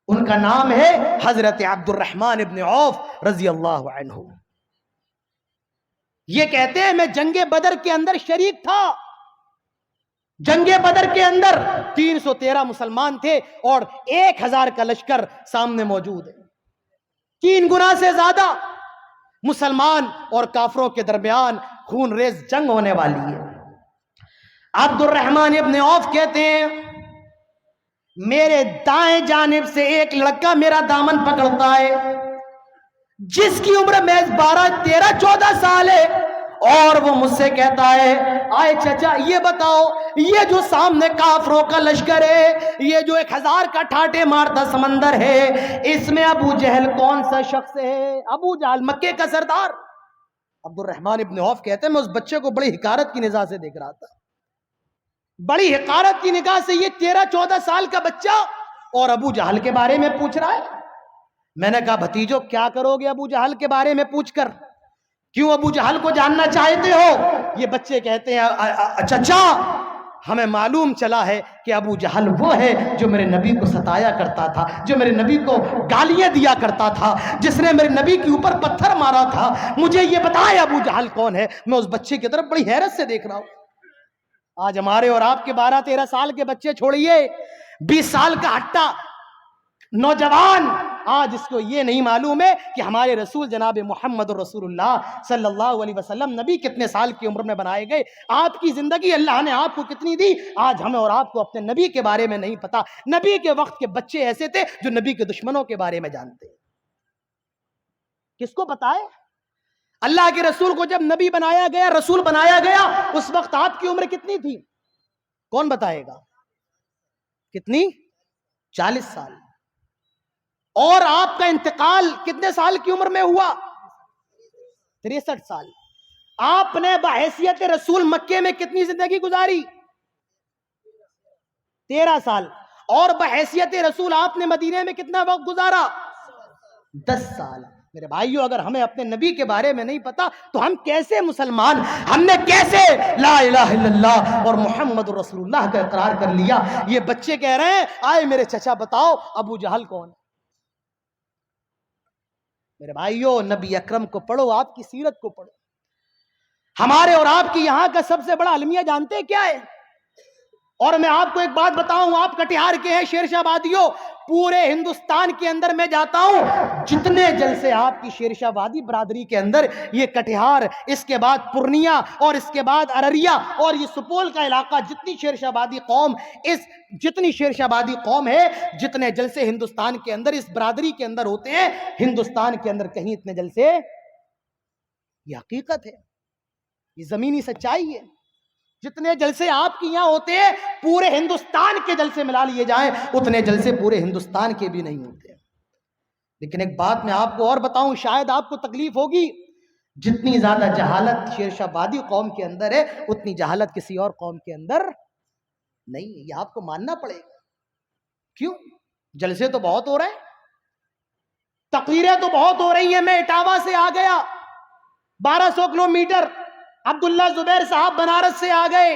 ان کا نام ہے حضرت عبد الرحمن ابن عوف رضی اللہ عنہ۔ یہ کہتے ہیں میں جنگ بدر کے اندر شریک تھا۔ جنگ بدر کے اندر 313 مسلمان تھے اور 1000 کا لشکر سامنے موجود ہے، 3 گنا سے زیادہ مسلمان اور کافروں کے درمیان خون ریز جنگ ہونے والی ہے۔ عبد الرحمن ابن عوف کہتے ہیں میرے دائیں جانب سے ایک لڑکا میرا دامن پکڑتا ہے جس کی عمر محض 12 13 14 سال ہے، اور وہ مجھ سے کہتا ہے آئے چچا یہ بتاؤ یہ جو سامنے کافروں کا لشکر ہے، یہ جو 1000 کا ٹھاٹے مارتا سمندر ہے، اس میں ابو جہل کون سا شخص ہے؟ ابو جہل مکے کا سردار۔ عبد الرحمن ابن عوف کہتے ہیں میں اس بچے کو بڑی حقارت کی نگاہ سے دیکھ رہا تھا، بڑی حقارت کی نگاہ سے، یہ 13 14 سال کا بچہ اور ابو جہل کے بارے میں پوچھ رہا ہے۔ میں نے کہا بھتیجو کیا کرو گے ابو جہل کے بارے میں پوچھ کر؟ کیوں ابو جہل کو جاننا چاہتے ہو؟ یہ بچے کہتے ہیں چچا ہمیں معلوم چلا ہے کہ ابو جہل وہ ہے جو میرے نبی کو ستایا کرتا تھا، جو میرے نبی کو گالیاں دیا کرتا تھا، جس نے میرے نبی کے اوپر پتھر مارا تھا، مجھے یہ بتائے ابو جہل کون ہے؟ میں اس بچے کی طرف بڑی حیرت سے دیکھ رہا ہوں۔ آج ہمارے اور آپ کے 12 13 سال کے بچے چھوڑیے، 20 سال کا ہٹا نوجوان آج اس کو یہ نہیں معلوم ہے کہ ہمارے رسول جناب محمد رسول اللہ صلی اللہ علیہ وسلم نبی کتنے سال کی عمر میں بنائے گئے، آپ کی زندگی اللہ نے آپ کو کتنی دی۔ آج ہمیں اور آپ کو اپنے نبی کے بارے میں نہیں پتا۔ نبی کے وقت کے بچے ایسے تھے جو نبی کے دشمنوں کے بارے میں جانتے۔ کس کو پتا ہے؟ اللہ کے رسول کو جب نبی بنایا گیا، رسول بنایا گیا، اس وقت آپ کی عمر کتنی تھی؟ کون بتائے گا؟ کتنی؟ 40 سال۔ اور آپ کا انتقال کتنے سال کی عمر میں ہوا؟ 63 سال۔ آپ نے بحیثیت رسول مکے میں کتنی زندگی گزاری؟ 13 سال۔ اور بحیثیت رسول آپ نے مدینے میں کتنا وقت گزارا؟ 10 سال۔ میرے بھائیو اگر ہمیں اپنے نبی کے بارے میں نہیں پتا تو ہم کیسے مسلمان، ہم نے کیسے لا الہ الا اللہ اور محمد رسول اللہ کا اقرار کر لیا؟ یہ بچے کہہ رہے ہیں آئے میرے چچا بتاؤ ابو جہل کون ہے؟ میرے بھائیو نبی اکرم کو پڑھو، آپ کی سیرت کو پڑھو۔ ہمارے اور آپ کی یہاں کا سب سے بڑا المیہ جانتے ہیں کیا ہے؟ اور میں آپ کو ایک بات بتاؤں، آپ کٹیہار کے ہیں، شیر شاہ وادیوں، پورے ہندوستان کے اندر میں جاتا ہوں، جتنے جلسے آپ کی شیر شاہ وادی برادری کے اندر، یہ کٹیہار، اس کے بعد پورنیہ اور اس کے بعد ارریہ اور یہ سپول کا علاقہ، جتنی شیر شاہ وادی قوم، جتنی شیر شاہ وادی قوم ہے، جتنے جلسے ہندوستان کے اندر اس برادری کے اندر ہوتے ہیں، ہندوستان کے اندر کہیں اتنے جلسے، یہ حقیقت ہے، یہ زمینی سچائی ہے۔ جتنے جلسے آپ کی یہاں ہوتے ہیں پورے ہندوستان کے جلسے ملا لیے جائیں اتنے جلسے پورے ہندوستان کے بھی نہیں ہوتے۔ لیکن ایک بات میں آپ کو اور بتاؤں، شاید آپ کو تکلیف ہوگی، جتنی زیادہ جہالت شیر شاہ وادی قوم کے اندر ہے اتنی جہالت کسی اور قوم کے اندر نہیں ہے، یہ آپ کو ماننا پڑے گا۔ کیوں؟ جلسے تو بہت ہو رہے ہیں، تقریریں تو بہت ہو رہی ہیں۔ میں اٹاوا سے آ گیا 1200 کلومیٹر، عبداللہ زبیر صاحب بنارس سے آ گئے،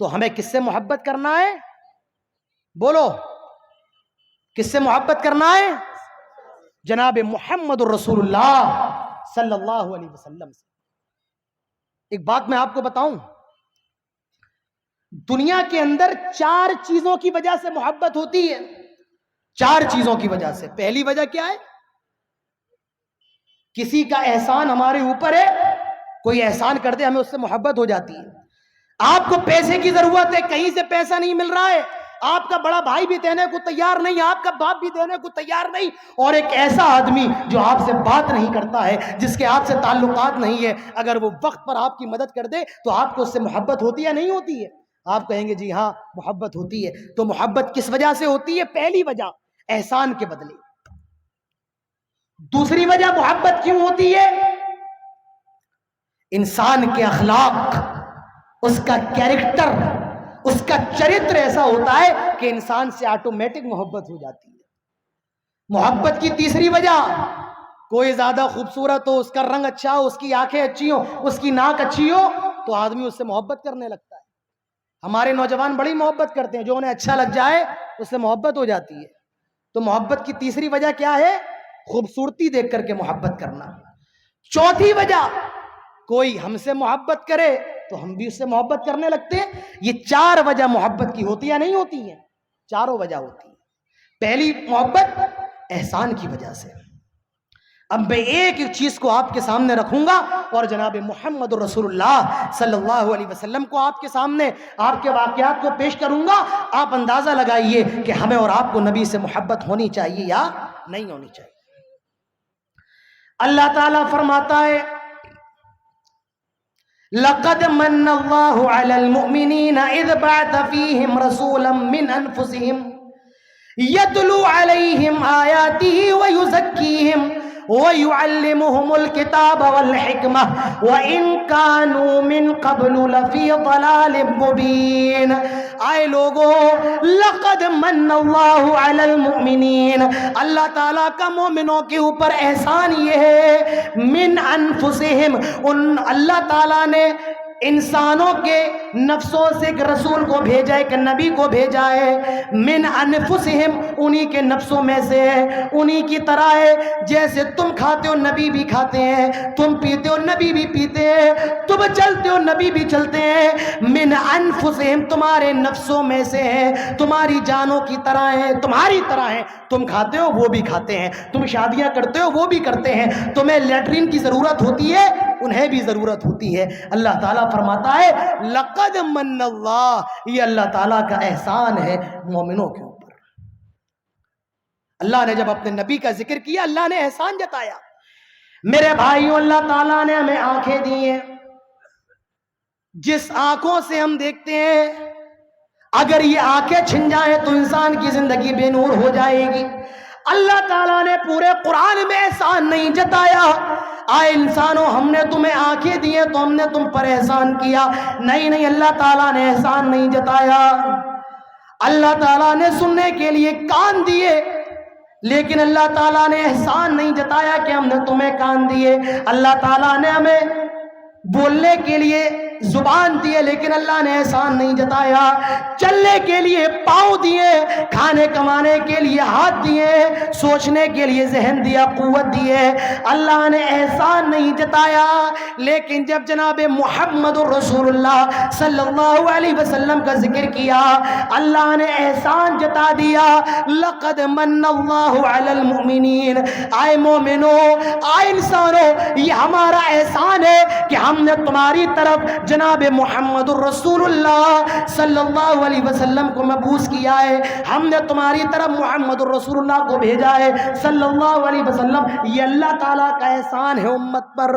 تو ہمیں کس سے محبت کرنا ہے؟ بولو، کس سے محبت کرنا ہے؟ جناب محمد الرسول اللہ صلی اللہ علیہ وسلم سے۔ ایک بات میں آپ کو بتاؤں، دنیا کے اندر 4 چیزوں کی وجہ سے محبت ہوتی ہے، 4 چیزوں کی وجہ سے۔ پہلی وجہ کیا ہے؟ کسی کا احسان ہمارے اوپر ہے، کوئی احسان کر دے ہمیں اس سے محبت ہو جاتی ہے۔ آپ کو پیسے کی ضرورت ہے، کہیں سے پیسہ نہیں مل رہا ہے، آپ کا بڑا بھائی بھی دینے کو تیار نہیں، آپ کا باپ بھی دینے کو تیار نہیں، اور ایک ایسا آدمی جو آپ سے بات نہیں کرتا ہے، جس کے آپ سے تعلقات نہیں ہے، اگر وہ وقت پر آپ کی مدد کر دے تو آپ کو اس سے محبت ہوتی ہے نہیں ہوتی ہے؟ آپ کہیں گے جی ہاں محبت ہوتی ہے۔ تو محبت کس وجہ سے ہوتی ہے؟ پہلی وجہ احسان کے بدلے۔ دوسری وجہ محبت کیوں ہوتی ہے؟ انسان کے اخلاق، اس کا کیریکٹر، اس کا چرتر ایسا ہوتا ہے کہ انسان سے آٹومیٹک محبت ہو جاتی ہے۔ محبت کی تیسری وجہ، کوئی زیادہ خوبصورت ہو، اس کا رنگ اچھا ہو، اس کی آنکھیں اچھی ہو، اس کی ناک اچھی ہو، تو آدمی اس سے محبت کرنے لگتا ہے۔ ہمارے نوجوان بڑی محبت کرتے ہیں، جو انہیں اچھا لگ جائے اس سے محبت ہو جاتی ہے۔ تو محبت کی تیسری وجہ کیا ہے؟ خوبصورتی دیکھ کر کے محبت کرنا۔ چوتھی وجہ، کوئی ہم سے محبت کرے تو ہم بھی اس سے محبت کرنے لگتے ہیں۔ یہ 4 وجہ محبت کی ہوتی ہے نہیں ہوتی ہیں؟ چاروں وجہ ہوتی ہیں۔ پہلی محبت احسان کی وجہ سے۔ اب میں ایک ایک چیز کو آپ کے سامنے رکھوں گا اور جناب محمد رسول اللہ صلی اللہ علیہ وسلم کو آپ کے سامنے آپ کے واقعات کو پیش کروں گا۔ آپ اندازہ لگائیے کہ ہمیں اور آپ کو نبی سے محبت ہونی چاہیے یا نہیں ہونی چاہیے۔ اللہ تعالیٰ فرماتا ہے لَقَدْ مَنَّ اللَّهُ عَلَى الْمُؤْمِنِينَ إِذْ بَعَثَ فِيهِمْ رَسُولًا مِّنْ أَنفُسِهِمْ يَتْلُو عَلَيْهِمْ آيَاتِهِ وَيُزَكِّيهِمْ وَيُعَلِّمُهُمُ الْكِتَابَ وَالْحِكْمَةَ وَإِن كَانُوا مِن قَبْلُ لَفِي ضَلَالٍ مُبِينٍ۔ آئے لوگو، لَقَدْ مَنَّ اللَّهُ عَلَى الْمُؤْمِنِينَ، اللہ تعالیٰ کا مومنوں کے اوپر احسان یہ ہے، من انفسہم، اللہ تعالیٰ نے انسانوں کے نفسوں سے ایک رسول کو بھیجا ہے، ایک نبی کو بھیجا ہے، من انفسہم، انہی کے نفسوں میں سے ہے، انہی کی طرح ہے۔ جیسے تم کھاتے ہو نبی بھی کھاتے ہیں، تم پیتے ہو نبی بھی پیتے ہیں، تم چلتے ہو نبی بھی چلتے ہیں۔ من انفسہم، تمہارے نفسوں میں سے ہے، تمہاری جانوں کی طرح ہے، تمہاری طرح ہے۔ تم کھاتے ہو وہ بھی کھاتے ہیں، تم شادیاں کرتے ہو وہ بھی کرتے ہیں، تمہیں لیٹرین کی ضرورت ہوتی ہے انہیں بھی ضرورت ہوتی ہے۔ اللہ تعالیٰ فرماتا ہے لقد من اللہ، یہ اللہ تعالیٰ کا احسان ہے مومنوں کے اوپر۔ اللہ نے جب اپنے نبی کا ذکر کیا، اللہ نے احسان جتایا۔ میرے بھائیوں، اللہ تعالیٰ نے ہمیں آنکھیں دی ہیں، جس آنکھوں سے ہم دیکھتے ہیں، اگر یہ آنکھیں چھن جائیں تو انسان کی زندگی بے نور ہو جائے گی۔ اللہ تعالیٰ نے پورے قرآن میں احسان نہیں جتایا، آئے انسانوں ہم نے تمہیں آنکھیں دی ہیں تو ہم نے تم پر احسان کیا، نہیں، اللہ تعالیٰ نے احسان نہیں جتایا۔ اللہ تعالیٰ نے سننے کے لیے کان دیے، لیکن اللہ تعالیٰ نے احسان نہیں جتایا کہ ہم نے تمہیں کان دیے۔ اللہ تعالیٰ نے ہمیں بولنے کے لیے زبان دیے، لیکن اللہ نے احسان نہیں جتایا۔ چلنے کے لیے پاؤں دیے، کھانے کمانے کے لیے ہاتھ دیے، سوچنے کے لیے ذہن دیا، قوت دیے، اللہ نے احسان نہیں جتایا۔ لیکن جب جناب محمد الرسول اللہ صلی اللہ علیہ وسلم کا ذکر کیا، اللہ نے احسان جتا دیا۔ لقد من اللہ علی المؤمنین، آئے مومنو، آئے انسانو، یہ ہمارا احسان ہے کہ ہم نے تمہاری طرف جناب محمد الرسول اللہ صلی اللہ علیہ وسلم کو مبعوث کیا ہے، ہم نے تمہاری طرف محمد الرسول اللہ کو بھیجا ہے صلی اللہ علیہ وسلم۔ یہ اللہ تعالیٰ کا احسان ہے امت پر،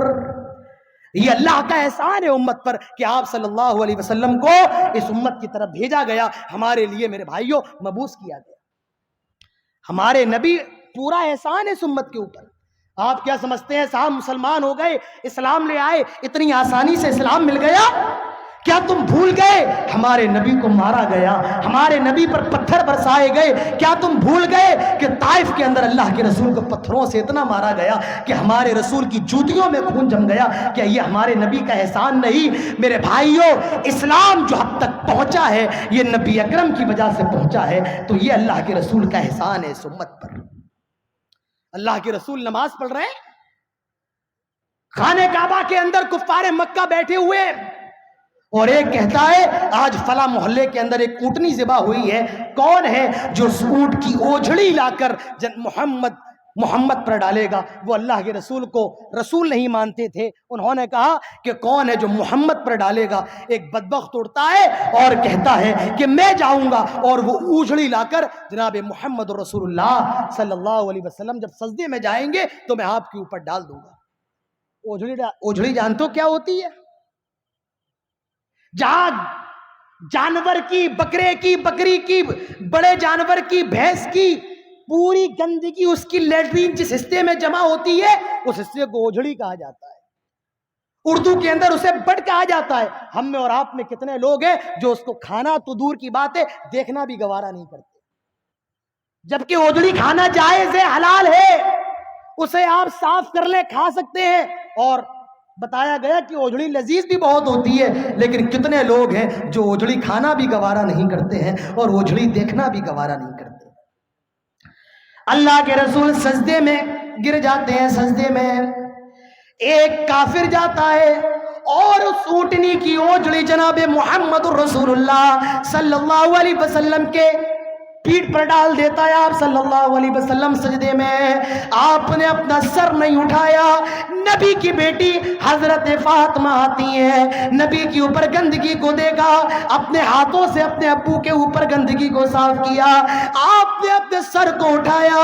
یہ اللہ کا احسان ہے امت پر کہ آپ صلی اللہ علیہ وسلم کو اس امت کی طرف بھیجا گیا، ہمارے لیے میرے بھائیوں مبعوث کیا گیا۔ ہمارے نبی، پورا احسان ہے اس امت کے اوپر۔ آپ کیا سمجھتے ہیں صاحب مسلمان ہو گئے، اسلام لے آئے، اتنی آسانی سے اسلام مل گیا؟ کیا تم بھول گئے ہمارے نبی کو مارا گیا، ہمارے نبی پر پتھر برسائے گئے؟ کیا تم بھول گئے کہ طائف کے اندر اللہ کے رسول کو پتھروں سے اتنا مارا گیا کہ ہمارے رسول کی جوتیوں میں خون جم گیا؟ کیا یہ ہمارے نبی کا احسان نہیں؟ میرے بھائیوں، اسلام جو حد تک پہنچا ہے یہ نبی اکرم کی وجہ سے پہنچا ہے، تو یہ اللہ کے رسول کا احسان ہے اس امت پر۔ اللہ کے رسول نماز پڑھ رہے ہیں، خانہ کعبہ کے اندر کفار مکہ بیٹھے ہوئے، اور ایک کہتا ہے آج فلاں محلے کے اندر ایک اونٹنی ذبح ہوئی ہے، کون ہے جو اس اونٹ کی اوجھڑی لا کر محمد پر ڈالے گا؟ وہ اللہ کے رسول کو رسول نہیں مانتے تھے، انہوں نے کہا کہ کون ہے جو محمد پر ڈالے گا؟ ایک بدبخت اٹھتا ہے اور کہتا ہے کہ میں جاؤں گا، اور وہ اوجھڑی لا کر جناب محمد رسول اللہ صلی اللہ علیہ وسلم جب سجدے میں جائیں گے تو میں آپ کے اوپر ڈال دوں گا۔ اوجھڑی جانتے ہو کیا ہوتی ہے؟ جہاں جانور کی، بکرے کی، بکری کی، بڑے جانور کی، بھینس کی پوری گندگی اس کی لیٹرین جس حصے میں جمع ہوتی ہے اس حصے کو اوجھڑی کہا جاتا ہے، اردو کے اندر اسے بٹ کہا جاتا ہے۔ ہم میں اور آپ میں کتنے لوگ ہیں جو اس کو کھانا تو دور کی بات ہے دیکھنا بھی گوارا نہیں کرتے، جبکہ اوجھڑی کھانا جائز ہے، حلال ہے، اسے آپ صاف کر لیں کھا سکتے ہیں، اور بتایا گیا کہ اوجھڑی لذیذ بھی بہت ہوتی ہے، لیکن کتنے لوگ ہیں جو اوجھڑی کھانا بھی گوارا نہیں کرتے ہیں اور اوجھڑی دیکھنا بھی گوارا نہیں کرتے۔ اللہ کے رسول سجدے میں گر جاتے ہیں، سجدے میں ایک کافر جاتا ہے اور اس اونٹنی کی اوجھڑی جناب محمد رسول اللہ صلی اللہ علیہ وسلم کے پیٹھ پر ڈال دیتا ہے۔ آپ صلی اللہ علیہ وسلم سجدے میں، آپ نے اپنا سر نہیں اٹھایا۔ نبی کی بیٹی حضرت فاطمہ آتی ہیں، نبی کے اوپر گندگی کو دیکھا، اپنے ہاتھوں سے اپنے ابو کے اوپر گندگی کو صاف کیا، آپ نے اپنے سر کو اٹھایا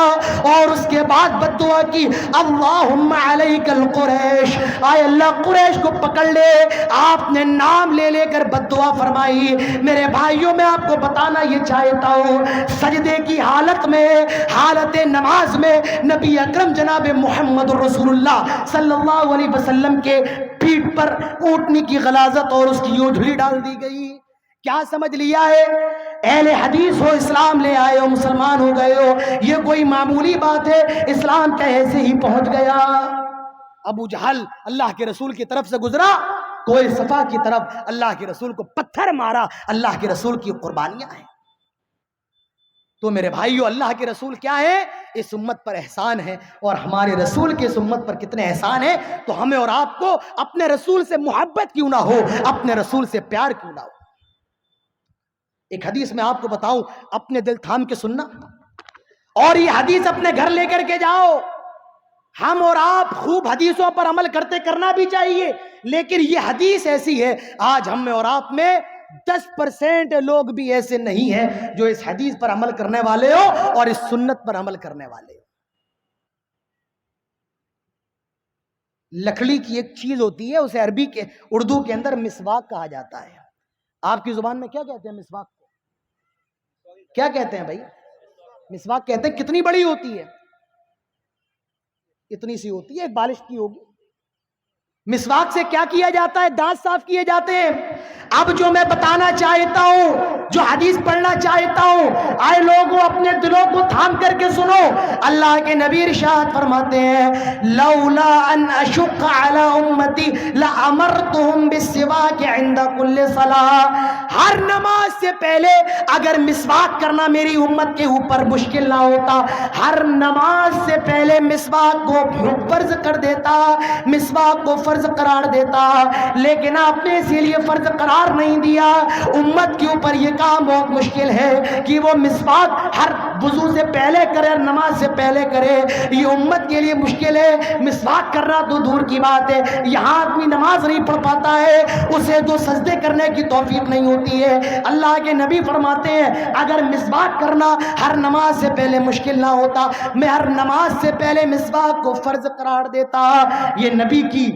اور اس کے بعد بد دعا کی، اللہم علیک القریش، آئے اللہ قریش کو پکڑ لے۔ آپ نے نام لے لے کر بد دعا فرمائی۔ میرے بھائیوں، میں آپ کو بتانا یہ چاہتا ہوں، سجدے کی حالت میں، حالت نماز میں نبی اکرم جناب محمد رسول اللہ صلی اللہ علیہ وسلم کے پیٹھ پر اونٹنی کی غلاظت اور اس کی اوجھڑی ڈال دی گئی۔ کیا سمجھ لیا ہے؟ اہل حدیث ہو، اسلام لے آئے ہو، مسلمان ہو گئے ہو، یہ کوئی معمولی بات ہے؟ اسلام کا ایسے ہی پہنچ گیا۔ ابو جہل اللہ کے رسول کی طرف سے گزرا، کوئی صفا کی طرف اللہ کے رسول کو پتھر مارا، اللہ کے رسول کی قربانیاں ہیں۔ تو میرے بھائیو، اللہ کے رسول کیا ہے؟ اس امت پر احسان ہے، اور ہمارے رسول کے اس امت پر کتنے احسان ہیں، تو ہمیں اور آپ کو اپنے رسول سے محبت کیوں نہ ہو، اپنے رسول سے پیار کیوں نہ ہو۔ ایک حدیث میں آپ کو بتاؤں، اپنے دل تھام کے سننا، اور یہ حدیث اپنے گھر لے کر کے جاؤ۔ ہم اور آپ خوب حدیثوں پر عمل کرنا بھی چاہیے، لیکن یہ حدیث ایسی ہے، آج ہم میں اور آپ میں 10% لوگ بھی ایسے نہیں ہیں جو اس حدیث پر عمل کرنے والے ہو اور اس سنت پر عمل کرنے والے ہو۔ لکڑی کی ایک چیز ہوتی ہے، اسے عربی کے، اردو کے اندر مسواک کہا جاتا ہے۔ آپ کی زبان میں کیا کہتے ہیں مسواک کو؟ کیا کہتے ہیں بھائی؟ مسواک کہتے ہیں۔ کتنی بڑی ہوتی ہے؟ اتنی سی ہوتی ہے، ایک بالش کی ہوگی۔ مسواک سے کیا کیا جاتا ہے؟ دانت صاف کیے جاتے ہیں۔ اب جو میں بتانا چاہتا ہوں، جو حدیث پڑھنا چاہتا ہوں، آئے لوگوں اپنے دلوں کو تھام کر کے سنو۔ اللہ کے نبی ارشاد فرماتے ہیں، لولا ان اشق علی امتی لامرتهم بالسواک عند كل صلاۃ۔ ہر نماز سے پہلے اگر مسواک کرنا میری امت کے اوپر مشکل نہ ہوتا، ہر نماز سے پہلے مسواک کو فرض کر دیتا، مسواک کو فرض قرار دیتا، لیکن آپ نے اسی لیے فرض قرار نہیں دیا۔ امت کے اوپر یہ کام بہت مشکل ہے کہ وہ مسواک ہر وضو سے پہلے کرے، ہر نماز سے پہلے کرے، یہ امت کے لیے مشکل ہے۔ مسواک کرنا تو دور کی بات ہے، یہاں آدمی نماز نہیں پڑھ پاتا ہے، اسے تو سجدے کرنے کی توفیق نہیں ہوتی ہے۔ اللہ کے نبی فرماتے ہیں، اگر مسواک کرنا ہر نماز سے پہلے مشکل نہ ہوتا، میں ہر نماز سے پہلے مسواک کو فرض قرار دیتا۔ یہ نبی کی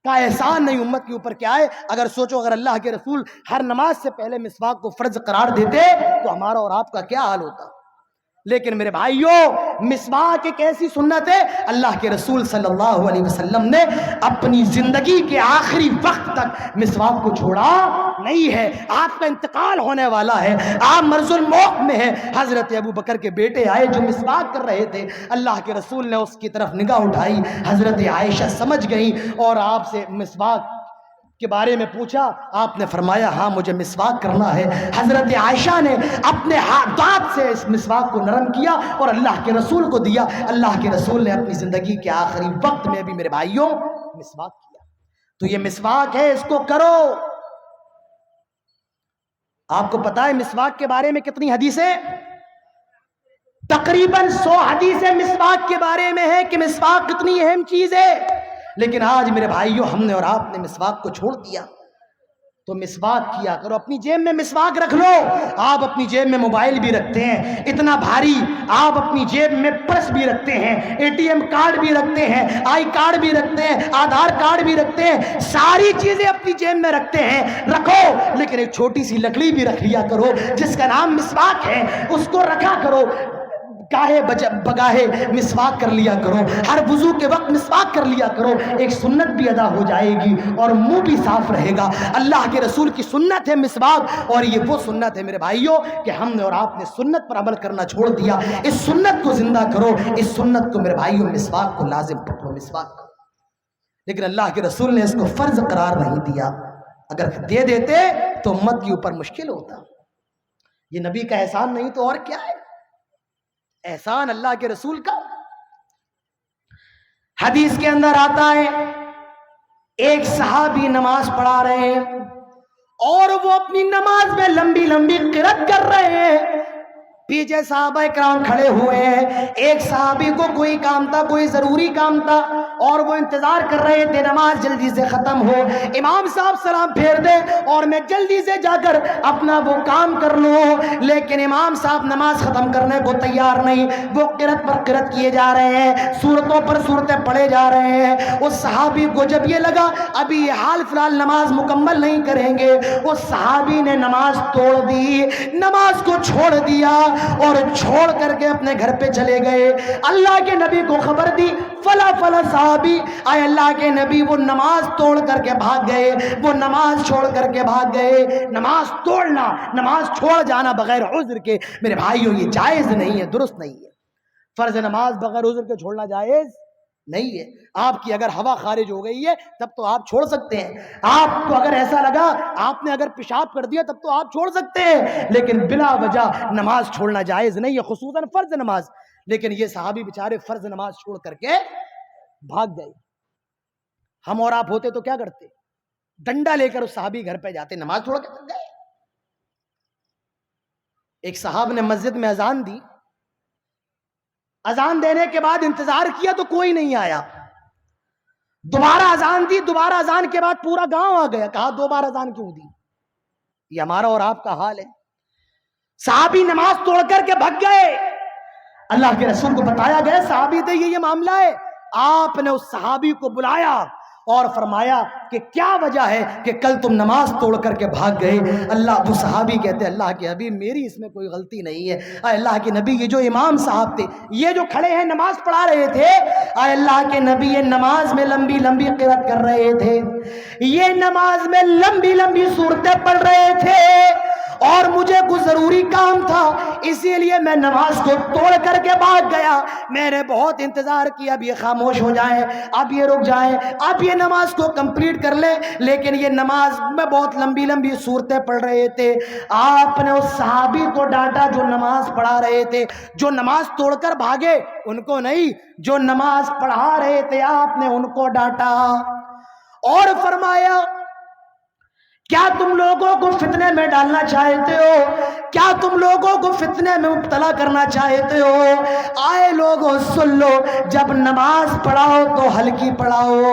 کا احسان نہیں امت کے اوپر کیا ہے؟ اگر سوچو، اگر اللہ کے رسول ہر نماز سے پہلے مسواک کو فرض قرار دیتے تو ہمارا اور آپ کا کیا حال ہوتا؟ لیکن میرے بھائیوں مسواک ایک ایسی سنت ہے اللہ کے رسول صلی اللہ علیہ وسلم نے اپنی زندگی کے آخری وقت تک مسواک کو چھوڑا نہیں ہے. آپ کا انتقال ہونے والا ہے, آپ مرض الموت میں ہیں. حضرت ابو بکر کے بیٹے آئے جو مسواک کر رہے تھے, اللہ کے رسول نے اس کی طرف نگاہ اٹھائی, حضرت عائشہ سمجھ گئی اور آپ سے مسواک کے بارے میں پوچھا. آپ نے فرمایا ہاں مجھے مسواک کرنا ہے. حضرت عائشہ نے اپنے دانت سے اس مسواک کو نرم کیا اور اللہ کے رسول کو دیا. اللہ کے رسول نے اپنی زندگی کے آخری وقت میں بھی میرے بھائیوں مسواک کیا. تو یہ مسواک ہے, اس کو کرو. آپ کو پتا ہے مسواک کے بارے میں کتنی حدیثیں؟ تقریباً 100 حدیثیں مسواک کے بارے میں ہے کہ مسواک کتنی اہم چیز ہے. لیکن آج میرے بھائیوں ہم نے اور آپ نے مسواک کو چھوڑ دیا. تو مسواک کیا کرو, اپنی جیب میں مسواک رکھ لو. آپ اپنی جیب میں موبائل بھی رکھتے ہیں اتنا بھاری, آپ اپنی جیب میں پرس بھی رکھتے ہیں, ATM کارڈ بھی رکھتے ہیں, آئی کارڈ بھی رکھتے ہیں, آدھار کارڈ بھی رکھتے ہیں, ساری چیزیں اپنی جیب میں رکھتے ہیں, رکھو. لیکن ایک چھوٹی سی لکڑی بھی رکھ لیا کرو جس کا نام مسواک ہے, اس کو رکھا کرو. گاہے بگاہے مسواک کر لیا کرو, ہر وضو کے وقت مسواک کر لیا کرو. ایک سنت بھی ادا ہو جائے گی اور منہ بھی صاف رہے گا. اللہ کے رسول کی سنت ہے مسواک, اور یہ وہ سنت ہے میرے بھائیوں کہ ہم نے اور آپ نے سنت پر عمل کرنا چھوڑ دیا. اس سنت کو زندہ کرو, اس سنت کو میرے بھائیوں مسواک کو لازم پکڑو, مسواک کرو. لیکن اللہ کے رسول نے اس کو فرض قرار نہیں دیا. اگر دے دیتے تو امت کے اوپر مشکل ہوتا. یہ نبی کا احسان نہیں تو اور کیا ہے؟ احسان اللہ کے رسول کا. حدیث کے اندر آتا ہے ایک صحابی نماز پڑھا رہے ہیں اور وہ اپنی نماز میں لمبی لمبی قرات کر رہے ہیں. پیچھے صحابہ کرام کھڑے ہوئے ہیں. ایک صحابی کو کوئی کام تھا, کوئی ضروری کام تھا, اور وہ انتظار کر رہے تھے نماز جلدی سے ختم ہو, امام صاحب سلام پھیر دے اور میں جلدی سے جا کر اپنا وہ کام کر لوں. لیکن امام صاحب نماز ختم کرنے کو تیار نہیں, وہ قرات پر قرات کیے جا رہے ہیں, سورتوں پر سورتیں پڑھے جا رہے ہیں. اس صحابی کو جب یہ لگا ابھی یہ حال فی الحال نماز مکمل نہیں کریں گے, اس صحابی نے نماز توڑ دی, نماز کو چھوڑ دیا اور چھوڑ کر کے اپنے گھر پہ چلے گئے. اللہ کے نبی کو خبر دی, فلا فلا صحابی آئے اللہ کے نبی وہ نماز توڑ کر کے بھاگ گئے, وہ نماز چھوڑ کر کے بھاگ گئے. نماز توڑنا, نماز چھوڑ جانا بغیر عذر کے میرے بھائیوں یہ جائز نہیں ہے, درست نہیں ہے. فرض نماز بغیر عذر کے چھوڑنا جائز نہیں ہے. آپ کی اگر ہوا خارج ہو گئی ہے تب تو آپ چھوڑ سکتے ہیں. آپ کو اگر ایسا لگا, آپ نے اگر پیشاب کر دیا تب تو آپ چھوڑ سکتے ہیں, لیکن بلا وجہ نماز چھوڑنا جائز نہیں ہے, خصوصاً فرض نماز. لیکن یہ صحابی بیچارے فرض نماز چھوڑ کر کے بھاگ گئے. ہم اور آپ ہوتے تو کیا کرتے؟ ڈنڈا لے کر اس صحابی گھر پہ جاتے, نماز چھوڑ کے گئے. ایک صاحب نے مسجد میں اذان دی, اذان دینے کے بعد انتظار کیا تو کوئی نہیں آیا. دوبارہ اذان دی, دوبارہ اذان کے بعد پورا گاؤں آ گیا. کہا دو بار اذان کیوں دی؟ یہ ہمارا اور آپ کا حال ہے. صحابی نماز توڑ کر کے بھگ گئے. اللہ کے رسول کو بتایا گیا صحابی تھے, یہ معاملہ ہے. آپ نے اس صحابی کو بلایا اور فرمایا کہ کیا وجہ ہے کہ کل تم نماز توڑ کر کے بھاگ گئے؟ اللہ وہ صحابی کہتے اللہ کے حبیب میری اس میں کوئی غلطی نہیں ہے. اے اللہ کے نبی یہ جو امام صاحب تھے, یہ جو کھڑے ہیں نماز پڑھا رہے تھے, اے اللہ کے نبی یہ نماز میں لمبی لمبی قرات کر رہے تھے, یہ نماز میں لمبی لمبی سورتیں پڑھ رہے تھے, اور مجھے کوئی ضروری کام تھا اسی لیے میں نماز کو توڑ کر کے بھاگ گیا. میں نے بہت انتظار کیا اب یہ خاموش ہو جائیں, اب یہ رک جائیں, اب یہ نماز کو کمپلیٹ کر لیں, لیکن یہ نماز میں بہت لمبی لمبی صورتیں پڑھ رہے تھے. آپ نے اس صحابی کو ڈانٹا جو نماز پڑھا رہے تھے, جو نماز توڑ کر بھاگے ان کو نہیں, جو نماز پڑھا رہے تھے آپ نے ان کو ڈانٹا اور فرمایا کیا تم لوگوں کو فتنے میں ڈالنا چاہتے ہو؟ کیا تم لوگوں کو فتنے میں مبتلا کرنا چاہتے ہو؟ آئے لوگوں سن لو, جب نماز پڑھاؤ تو ہلکی پڑھاؤ,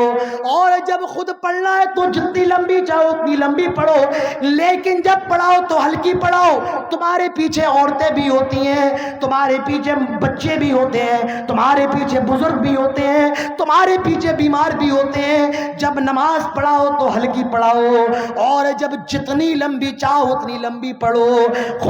اور جب خود پڑھنا ہے تو جتنی لمبی چاہو اتنی لمبی پڑھو, لیکن جب پڑھاؤ تو ہلکی پڑھاؤ. تمہارے پیچھے عورتیں بھی ہوتی ہیں, تمہارے پیچھے بچے بھی ہوتے ہیں, تمہارے پیچھے بزرگ بھی ہوتے ہیں, تمہارے پیچھے بیمار بھی ہوتے ہیں. جب نماز پڑھاؤ تو ہلکی پڑھاؤ, اور جب جتنی لمبی چاہو اتنی لمبی پڑھو.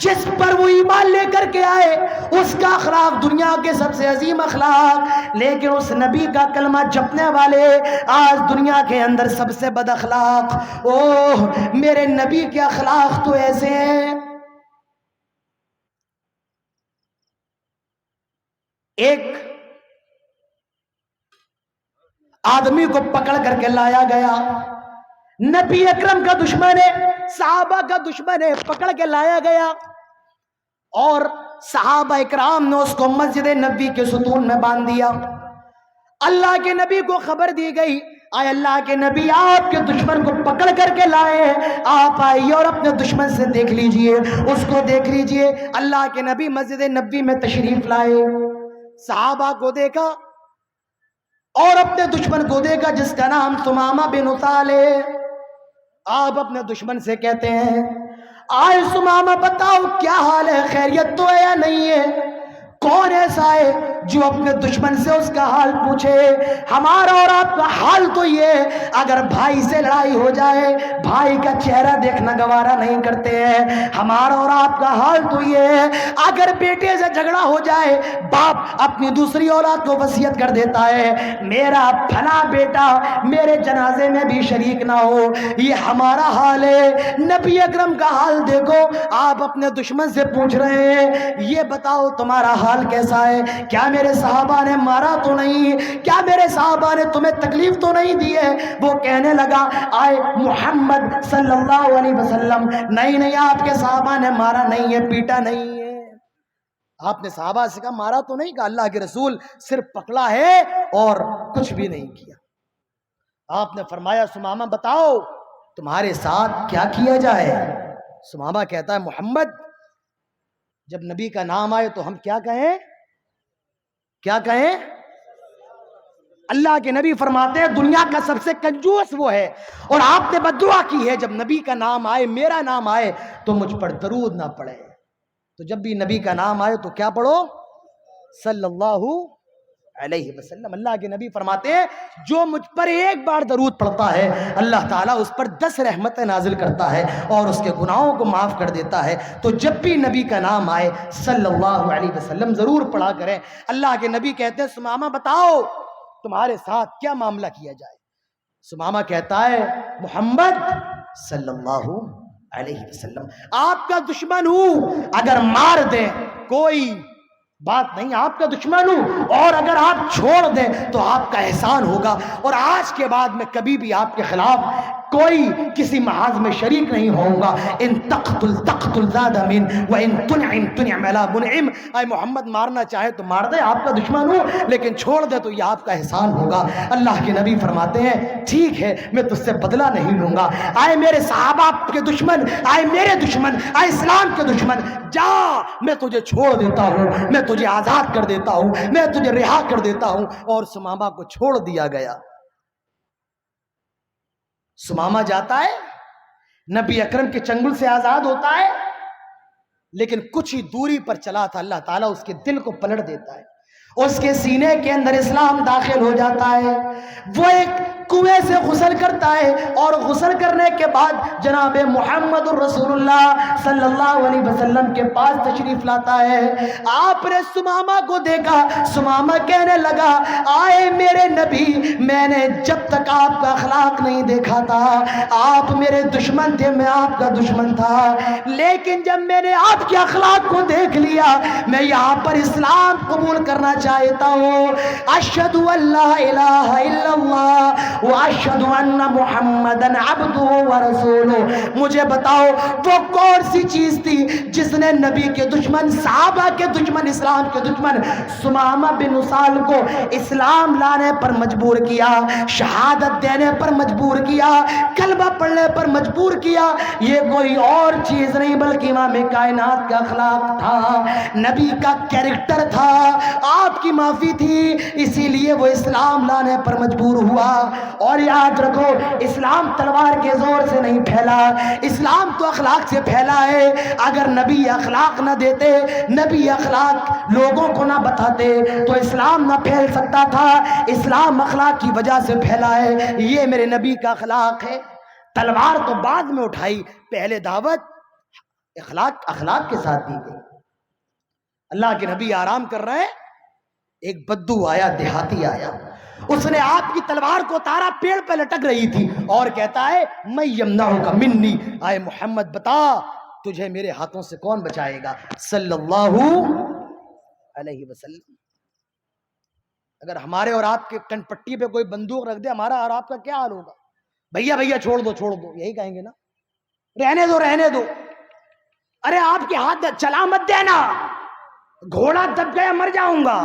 جس پر وہ ایمان لے کر کے آئے اس کا اخلاق دنیا کے سب سے عظیم اخلاق، لیکن اس نبی کا کلمہ جپنے والے آج دنیا کے اندر سب سے بد اخلاق۔ اوہ میرے نبی کے اخلاق تو ایسے ہیں، ایک آدمی کو پکڑ کر کے لایا گیا، نبی اکرم کا دشمن ہے، صحابہ کا دشمن ہے، پکڑ کے لایا گیا اور صحابہ اکرام نے اس کو مسجد نبی کے ستون میں باندھ دیا۔ اللہ کے نبی کو خبر دی گئی، آئے اللہ کے نبی آپ کے دشمن کو پکڑ کر کے لائے ہیں، آپ آئیے اور اپنے دشمن سے دیکھ لیجئے، اس کو دیکھ لیجئے۔ اللہ کے نبی مسجد نبی میں تشریف لائے، صحابہ کو دیکھا اور اپنے دشمن کو دیکھا جس کا نام ثمامہ بن اثال ہے۔ آپ اپنے دشمن سے کہتے ہیں آئے ثمامہ بتاؤ کیا حال ہے، خیریت تو ہے یا نہیں ہے؟ کون ایسا ہے جو اپنے دشمن سے اس کا حال پوچھے؟ ہمارا اور آپ کا حال تو یہ، اگر بھائی سے لڑائی ہو جائے بھائی کا چہرہ دیکھنا گوارا نہیں کرتے ہیں۔ ہمارا اور آپ کا حال تو یہ ہے، اگر بیٹے سے جھگڑا ہو جائے باپ اپنی دوسری اولاد کو وصیت کر دیتا ہے میرا پھلا بیٹا میرے جنازے میں بھی شریک نہ ہو۔ یہ ہمارا حال ہے۔ نبی اکرم کا حال دیکھو، آپ اپنے دشمن سے پوچھ رہے ہیں یہ بتاؤ تمہارا حال کیسا ہے؟ کیا میرے صحابہ نے مارا تو نہیں؟ کیا میرے صحابہ نے تمہیں تکلیف تو نہیں دی ہے؟ وہ کہنے لگا آئے محمد صلی اللہ علیہ وسلم، نہیں آپ کے صحابہ نے مارا نہیں ہے، پیٹا نہیں ہے۔ آپ نے صحابہ سے کہا مارا تو نہیں؟ کہا اللہ کے رسول صرف پکڑا ہے اور کچھ بھی نہیں کیا۔ آپ نے فرمایا ثمامہ بتاؤ تمہارے ساتھ کیا کیا جائے؟ ثمامہ کہتا ہے محمد جب نبی کا نام آئے تو ہم کیا کہیں؟ کیا کہیں؟ اللہ کے نبی فرماتے ہیں دنیا کا سب سے کنجوس وہ ہے، اور آپ نے بددعا کی ہے جب نبی کا نام آئے میرا نام آئے تو مجھ پر درود نہ پڑے۔ تو جب بھی نبی کا نام آئے تو کیا پڑھو؟ صلی اللہ علیہ وسلم۔ اللہ کے نبی فرماتے ہیں جو مجھ پر ایک بار درود پڑھتا ہے اللہ تعالیٰ اس پر 10 رحمتیں نازل کرتا ہے اور اس کے گناہوں کو معاف کر دیتا ہے۔ تو جب بھی نبی کا نام آئے صلی اللہ علیہ وسلم ضرور پڑھا کریں۔ اللہ کے نبی کہتے ہیں ثمامہ بتاؤ تمہارے ساتھ کیا معاملہ کیا جائے؟ ثمامہ کہتا ہے محمد صلی اللہ علیہ وسلم آپ کا دشمن ہوں، اگر مار دیں کوئی بات نہیں، آپ کا دشمن ہوں، اور اگر آپ چھوڑ دیں تو آپ کا احسان ہوگا، اور آج کے بعد میں کبھی بھی آپ کے خلاف کوئی کسی محاذ میں شریک نہیں ہوں گا۔ ان تقتل زاد من وان تنعم لا منعم۔ اے محمد مارنا چاہے تو مار دے، آپ کا دشمن ہوں، لیکن چھوڑ دے تو یہ آپ کا احسان ہوگا۔ اللہ کے نبی فرماتے ہیں ٹھیک ہے میں تجھ سے بدلہ نہیں لوں گا۔ آئے میرے صحابہ کے دشمن، آئے میرے دشمن، آئے اسلام کے دشمن، جا میں تجھے چھوڑ دیتا ہوں، میں تجھے آزاد کر دیتا ہوں، میں تجھے رہا کر دیتا ہوں۔ اور ثمامہ کو چھوڑ دیا گیا۔ ثمامہ جاتا ہے نبی اکرم کے چنگل سے آزاد ہوتا ہے، لیکن کچھ ہی دوری پر چلا تھا اللہ تعالیٰ اس کے دل کو پلٹ دیتا ہے، اس کے سینے کے اندر اسلام داخل ہو جاتا ہے۔ وہ ایک کنویں سے غسل کرتا ہے اور غسل کرنے کے بعد جناب محمد الرسول اللہ صلی اللہ علیہ وسلم کے پاس تشریف لاتا ہے۔ آپ نے ثمامہ کو دیکھا، ثمامہ کہنے لگا آئے میرے نبی میں نے جب تک آپ کا اخلاق نہیں دیکھا تھا آپ میرے دشمن تھے، میں آپ کا دشمن تھا، لیکن جب میں نے آپ کے اخلاق کو دیکھ لیا میں یہاں پر اسلام قبول کرنا چاہتا ہوں۔ اشہد ان لا الہ الا اللہ واشہد ان محمدًا عبدہ ورسولہ۔ مجھے بتاؤ وہ کون سی چیز تھی جس نے نبی کے دشمن، صحابہ کے دشمن، اسلام کے دشمن ثمامہ بن اثال کو اسلام لانے پر مجبور کیا، شہادت دینے پر مجبور کیا، کلمہ پڑھنے پر مجبور کیا؟ یہ کوئی اور چیز نہیں بلکہ امام کائنات کا اخلاق تھا، نبی کا کیریکٹر تھا، آپ کی معافی تھی، اسی لیے وہ اسلام لانے پر مجبور ہوا۔ اور یاد رکھو اسلام تلوار کے زور سے نہیں پھیلا، اسلام تو اخلاق سے پھیلا ہے۔ اگر نبی اخلاق نہ دیتے، نبی اخلاق لوگوں کو نہ بتاتے تو اسلام نہ پھیل سکتا تھا۔ اسلام اخلاق کی وجہ سے پھیلا ہے، یہ میرے نبی کا اخلاق ہے۔ تلوار تو بعد میں اٹھائی، پہلے دعوت اخلاق کے ساتھ دی گئی۔ اللہ کے نبی آرام کر رہے ہیں، ایک بدو آیا، دیہاتی آیا، اس نے آپ کی تلوار کو اتارا، پیڑ پہ لٹک رہی تھی، اور کہتا ہے میں یمنعک منی، آئے محمد بتا تجھے میرے ہاتھوں سے کون بچائے گا، صلی اللہ علیہ وسلم۔ اگر ہمارے اور آپ کے کن پٹی پہ کوئی بندوق رکھ دے، ہمارا اور آپ کا کیا حال ہوگا؟ بھیا بھیا چھوڑ دو چھوڑ دو، یہی کہیں گے نا، رہنے دو رہنے دو، ارے آپ کے ہاتھ چلا مت دینا، گھوڑا دب گیا مر جاؤں گا۔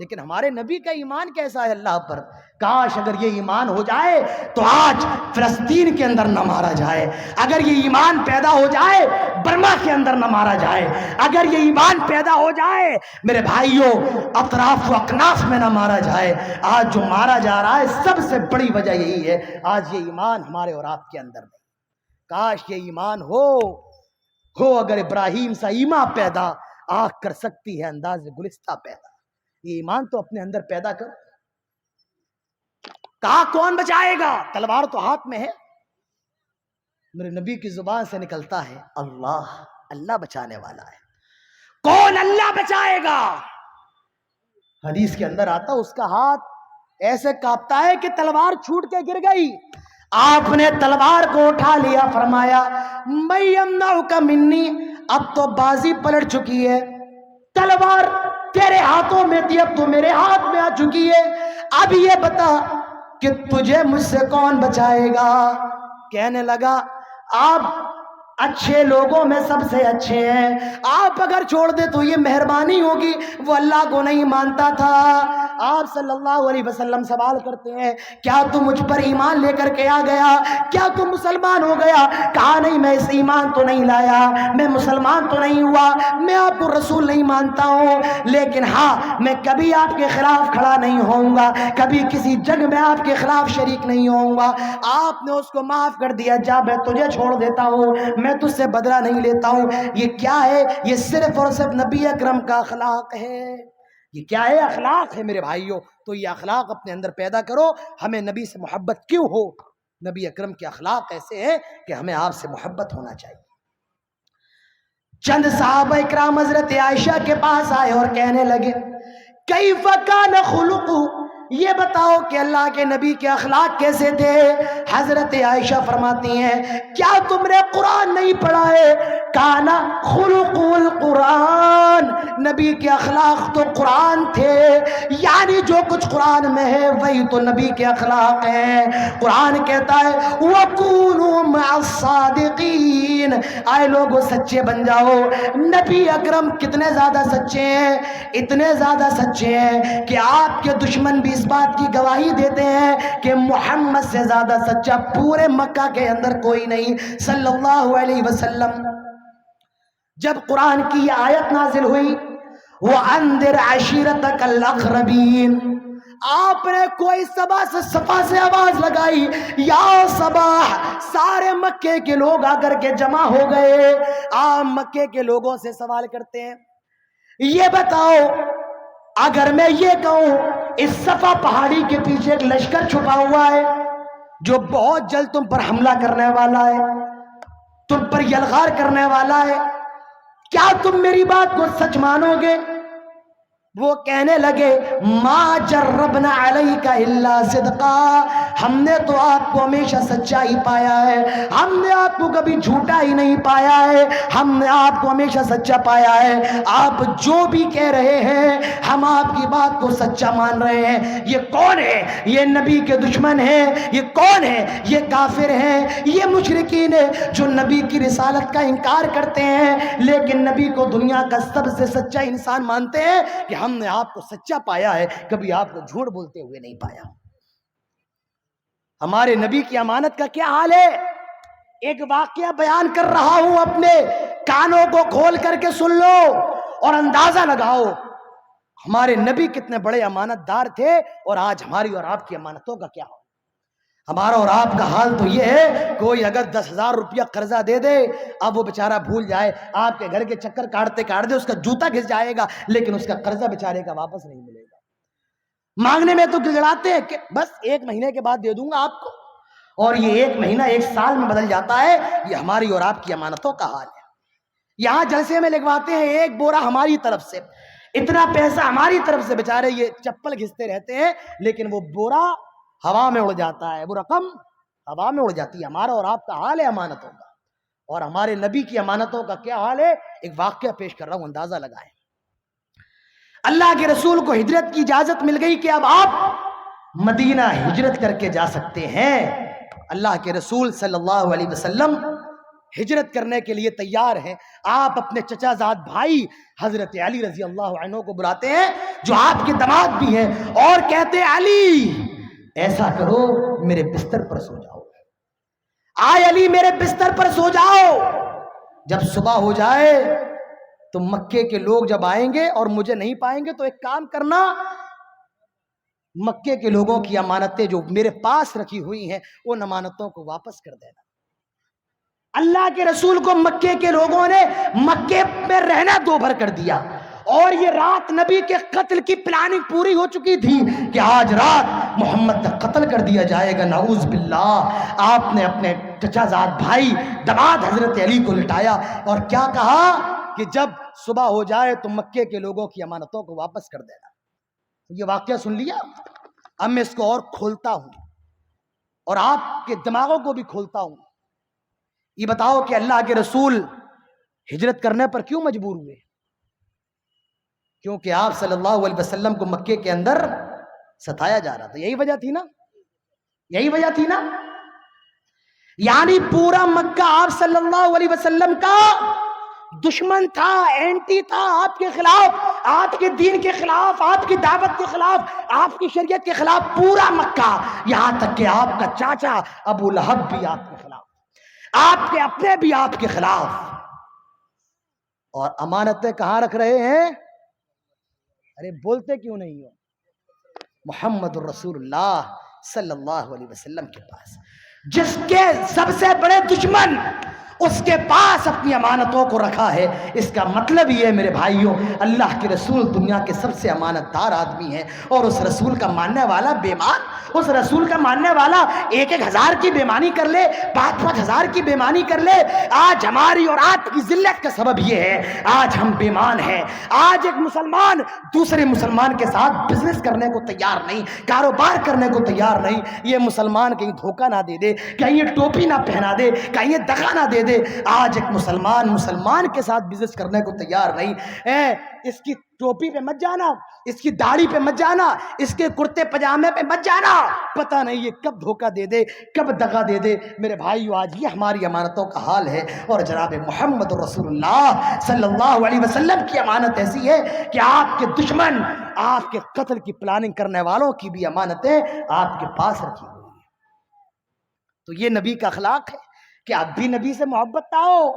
لیکن ہمارے نبی کا ایمان کیسا ہے اللہ پر، کاش اگر یہ ایمان ہو جائے تو آج فلسطین کے اندر نہ مارا جائے، اگر یہ ایمان پیدا ہو جائے برما کے اندر نہ مارا جائے، اگر یہ ایمان پیدا ہو جائے میرے بھائیوں اطراف و اکناف میں نہ مارا جائے۔ آج جو مارا جا رہا ہے سب سے بڑی وجہ یہی ہے، آج یہ ایمان ہمارے اور آپ کے اندر نہیں۔ کاش یہ ایمان ہو اگر ابراہیم سا ایمان پیدا، آنکھ کر سکتی ہے انداز گلستہ پیدا۔ یہ ایمان تو اپنے اندر پیدا کر۔ کہا کون بچائے گا، تلوار تو ہاتھ میں ہے، میرے نبی کی زبان سے نکلتا ہے اللہ، اللہ بچانے والا ہے۔ کون اللہ بچائے گا؟ حدیث کے اندر آتا اس کا ہاتھ ایسے کانپتا ہے کہ تلوار چھوٹ کے گر گئی، آپ نے تلوار کو اٹھا لیا، فرمایا میں یمنعک منی، اب تو بازی پلٹ چکی ہے، تلوار تیرے ہاتھوں میں تھی اب تو میرے ہاتھ میں آ چکی ہے، اب یہ بتا کہ تجھے مجھ سے کون بچائے گا۔ کہنے لگا آپ اچھے لوگوں میں سب سے اچھے ہیں، آپ اگر چھوڑ دے تو یہ مہربانی ہوگی، وہ اللہ کو نہیں مانتا تھا۔ آپ صلی اللہ علیہ وسلم سوال کرتے ہیں کیا تم مجھ پر ایمان لے کر کے آ گیا، کیا تم مسلمان ہو گیا؟ کہا نہیں میں اس ایمان تو نہیں لایا، میں مسلمان تو نہیں ہوا، میں آپ کو رسول نہیں مانتا ہوں، لیکن ہاں میں کبھی آپ کے خلاف کھڑا نہیں ہوں گا، کبھی کسی جنگ میں آپ کے خلاف شریک نہیں ہوں گا۔ آپ نے اس کو معاف کر دیا، جا میں تجھے چھوڑ دیتا ہوں، میں تجھ سے بدلہ نہیں لیتا ہوں۔ یہ کیا ہے؟ یہ صرف اور صرف نبی اکرم کا اخلاق ہے۔ یہ کیا ہے؟ اخلاق ہے میرے بھائیوں۔ تو یہ اخلاق اپنے اندر پیدا کرو۔ ہمیں نبی سے محبت کیوں ہو؟ نبی اکرم کے اخلاق ایسے ہیں کہ ہمیں آپ سے محبت ہونا چاہیے۔ چند صحابہ اکرام حضرت عائشہ کے پاس آئے اور کہنے لگے کیف کان خلقہ، یہ بتاؤ کہ اللہ کے نبی کے اخلاق کیسے تھے؟ حضرت عائشہ فرماتی ہیں کیا تم نے قرآن نہیں پڑھا ہے؟ کانا خلق القرآن، نبی کے اخلاق تو قرآن تھے، یعنی جو کچھ قرآن میں ہے وہی تو نبی کے اخلاق ہیں۔ قرآن کہتا ہے وَكُونُوا مَعَ الصَّادِقِينَ، آئے لوگوں سچے بن جاؤ۔ نبی اکرم کتنے زیادہ سچے ہیں، اتنے زیادہ سچے ہیں کہ آپ کے دشمن بھی اس بات کی گواہی دیتے ہیں کہ محمد سے زیادہ سچا پورے مکہ کے اندر کوئی نہیں صلی اللہ علیہ وسلم۔ جب قرآن کی یہ آیت نازل ہوئی وَأَنذِرْ عَشِيرَتَكَ الْأَقْرَبِينَ، آپ نے کوئی صفا سے آواز لگائی یا صباح، سارے مکے کے لوگ آ کر کے جمع ہو گئے۔ آپ مکے کے لوگوں سے سوال کرتے ہیں یہ بتاؤ اگر میں یہ کہوں اس صفا پہاڑی کے پیچھے ایک لشکر چھپا ہوا ہے جو بہت جلد تم پر حملہ کرنے والا ہے، تم پر یلغار کرنے والا ہے، کیا تم میری بات کو سچ مانو گے؟ وہ کہنے لگے ما جربنا علیک الا صدقا، ہم نے تو آپ کو ہمیشہ سچائی پایا ہے، ہم نے آپ کو کبھی جھوٹا ہی نہیں پایا ہے، ہم نے آپ کو ہمیشہ سچا پایا ہے، آپ جو بھی کہہ رہے ہیں ہم آپ کی بات کو سچا مان رہے ہیں۔ یہ کون ہے؟ یہ نبی کے دشمن ہیں۔ یہ کون ہے؟ یہ کافر ہیں، یہ مشرکین ہیں جو نبی کی رسالت کا انکار کرتے ہیں لیکن نبی کو دنیا کا سب سے سچا انسان مانتے ہیں کہ ہم نے آپ کو سچا پایا ہے، کبھی آپ کو جھوٹ بولتے ہوئے نہیں پایا۔ ہمارے نبی کی امانت کا کیا حال ہے؟ ایک واقعہ بیان کر رہا ہوں، اپنے کانوں کو کھول کر کے سن لو اور اندازہ لگاؤ ہمارے نبی کتنے بڑے امانت دار تھے اور آج ہماری اور آپ کی امانتوں کا کیا حال؟ ہمارا اور آپ کا حال تو یہ ہے کوئی اگر 10,000 روپیہ قرضہ دے دے، اب وہ بیچارہ بھول جائے، آپ کے گھر کے چکر کاٹتے کاٹتے اس کا جوتا گھس جائے گا لیکن اس کا قرضہ بیچارے کا واپس نہیں ملے گا۔ مانگنے میں تو گڑگڑاتے ہیں کہ بس 1 مہینے کے بعد دے دوں گا آپ کو، اور یہ 1 مہینہ 1 سال میں بدل جاتا ہے. یہ ہماری اور آپ کی امانتوں کا حال ہے. یہاں جلسے میں لگواتے ہیں 1 بورا ہماری طرف سے، اتنا پیسہ ہماری طرف سے، بیچارے یہ چپل گھستے رہتے ہیں، لیکن وہ بورا ہوا میں اڑ جاتا ہے، وہ رقم ہوا میں اڑ جاتی ہے. ہمارا اور آپ کا حال ہے امانتوں کا، اور ہمارے نبی کی امانتوں کا کیا حال ہے؟ ایک واقعہ پیش کر رہا ہوں، اندازہ لگائیں. اللہ کے رسول کو ہجرت کی اجازت مل گئی کہ اب آپ مدینہ ہجرت کر کے جا سکتے ہیں. اللہ کے رسول صلی اللہ علیہ وسلم ہجرت کرنے کے لیے تیار ہیں. آپ اپنے چچا زاد بھائی حضرت علی رضی اللہ عنہ کو بلاتے ہیں، جو آپ کے داماد بھی ہیں، اور کہتے ہیں علی ایسا کرو میرے بستر پر سو جاؤ. آئے علی میرے بستر پر سو جاؤ. جب صبح ہو جائے تو مکے کے لوگ جب آئیں گے اور مجھے نہیں پائیں گے تو ایک کام کرنا، مکے کے لوگوں کی امانتیں جو میرے پاس رکھی ہوئی ہیں ان امانتوں کو واپس کر دینا. اللہ کے رسول کو مکے کے لوگوں نے مکے میں رہنا 2 بھر کر دیا، اور یہ رات نبی کے قتل کی پلاننگ پوری ہو چکی تھی کہ آج رات محمد کا قتل کر دیا جائے گا، نعوذ باللہ. آپ نے اپنے چچا زاد بھائی داماد حضرت علی کو لٹایا اور کیا کہا کہ جب صبح ہو جائے تو مکے کے لوگوں کی امانتوں کو واپس کر دینا. یہ واقعہ سن لیا. اب میں اس کو اور کھولتا ہوں اور آپ کے دماغوں کو بھی کھولتا ہوں. یہ بتاؤ کہ اللہ کے رسول ہجرت کرنے پر کیوں مجبور ہوئے؟ کیونکہ آپ صلی اللہ علیہ وسلم کو مکے کے اندر ستایا جا رہا تھا. یہی وجہ تھی نا، یہی وجہ تھی نا. یعنی پورا مکہ آپ صلی اللہ علیہ وسلم کا دشمن تھا، اینٹی تھا آپ کے خلاف، آپ کے دین کے خلاف، آپ کی دعوت کے خلاف، آپ کی شریعت کے خلاف. پورا مکہ، یہاں تک کہ آپ کا چاچا ابو لہب بھی آپ کے خلاف، آپ کے اپنے بھی آپ کے خلاف. اور امانتیں کہاں رکھ رہے ہیں؟ ارے بولتے کیوں نہیں ہو؟ محمد الرسول اللہ صلی اللہ علیہ وسلم کے پاس. جس کے سب سے بڑے دشمن اس کے پاس اپنی امانتوں کو رکھا ہے. اس کا مطلب یہ ہے میرے بھائیوں، اللہ کے رسول دنیا کے سب سے امانت دار آدمی ہیں، اور اس رسول کا ماننے والا بیمان، اس رسول کا ماننے والا 1,000 کی بیمانی کر لے، 5,000 کی بیمانی کر لے. آج ہماری اور آپ کی ذلت کا سبب یہ ہے، آج ہم بیمان ہیں. آج ایک مسلمان دوسرے مسلمان کے ساتھ بزنس کرنے کو تیار نہیں، کاروبار کرنے کو تیار نہیں. یہ مسلمان کہیں دھوکہ نہ دے دے، کہیں یہ ٹوپی نہ پہنا دے، کہیں یہ دغا نہ دے دے. آج ایک مسلمان کے ساتھ بزنس کرنے کو تیار نہیں. اس کی ٹوپی پہ مت جانا، اس کی داڑھی پہ مت جانا، اس کے کرتے پجامے پہ مت جانا. پتہ نہیں یہ کب دھوکہ دے دے، کب دغا دے دے. میرے بھائیو آج یہ ہماری امانتوں کا حال ہے. اور جناب محمد رسول اللہ صلی اللہ علیہ وسلم کی امانت ایسی ہے کہ آپ کے دشمن، آپ کے قتل کی پلاننگ کرنے والوں کی بھی امانتیں آپ کے پاس رکھی ہوئی ہیں. تو یہ نبی کا اخلاق ہے کہ اب بھی نبی سے محبت نہ ہو،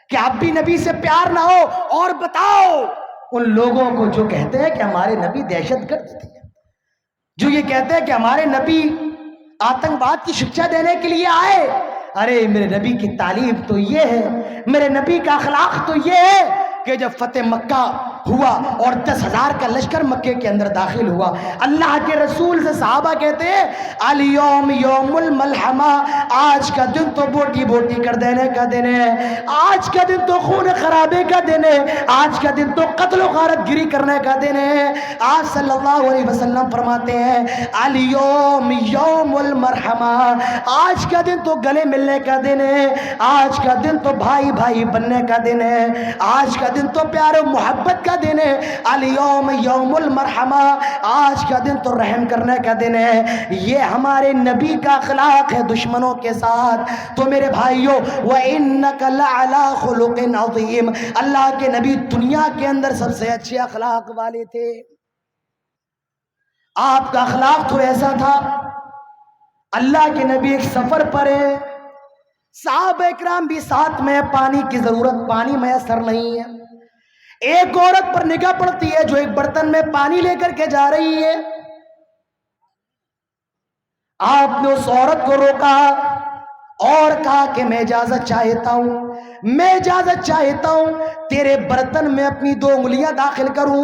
کہ اب بھی نبی سے پیار نہ ہو. اور بتاؤ ان لوگوں کو جو کہتے ہیں کہ ہمارے نبی دہشت گرد تھے، جو یہ کہتے ہیں کہ ہمارے نبی آتنکواد کی شکشا دینے کے لیے آئے. ارے میرے نبی کی تعلیم تو یہ ہے، میرے نبی کا اخلاق تو یہ ہے کہ جب فتح مکہ ہوا اور 10,000 کا لشکر مکے کے اندر داخل ہوا، اللہ کے رسول سے صحابہ کہتے ہیں الیوم یوم الملحمہ، آج کا دن تو بوٹی بوٹی کر دینے کا دن ہے، آج کا دن تو خون خرابے کا دن ہے، آج کا دن تو قتل و غارت گری کرنے کا دن ہے. آپ صلی اللہ علیہ وسلم فرماتے ہیں الیوم یوم المرحمہ، آج کا دن تو گلے ملنے کا دن ہے، آج کا دن تو بھائی بھائی بننے کا دن ہے، آج کا دن تو پیار و محبت کا دن ہے. الیوم یوم المرحمہ، آج کا دن تو رحم کرنے کا دن ہے. یہ ہمارے نبی کا اخلاق ہے دشمنوں کے ساتھ. تو میرے بھائیوں وَإِنَّكَ لَعَلَىٰ خُلُقٍ عَظِيمٍ، اللہ کے نبی دنیا کے اندر سب سے اچھے اخلاق والے تھے. آپ کا اخلاق تو ایسا تھا، اللہ کے نبی ایک سفر پر ہے، صحابہ اکرام بھی ساتھ میں، پانی کی ضرورت، پانی میسر نہیں ہے. ایک عورت پر نگاہ پڑتی ہے جو ایک برتن میں پانی لے کر کے جا رہی ہے. آپ نے اس عورت کو روکا اور کہا کہ میں اجازت چاہتا ہوں، میں اجازت چاہتا ہوں تیرے برتن میں اپنی 2 انگلیاں داخل کروں.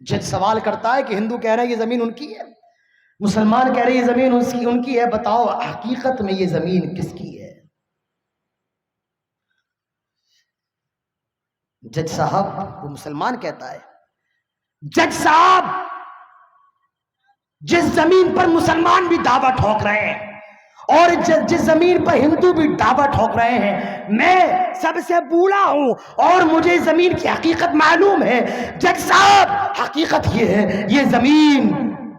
جج سوال کرتا ہے کہ ہندو کہہ رہے ہیں یہ زمین ان کی ہے، مسلمان کہہ رہے ہیں یہ زمین ان کی ہے، بتاؤ حقیقت میں یہ زمین کس کی ہے؟ جج صاحب، وہ مسلمان کہتا ہے جج صاحب جس زمین پر مسلمان بھی دعویٰ ٹھوک رہے ہیں اور جس زمین پر ہندو بھی دعویٰ ٹھوک رہے ہیں، میں سب سے بوڑھا ہوں اور مجھے زمین کی حقیقت معلوم ہے۔ جج صاحب، حقیقت یہ ہے یہ زمین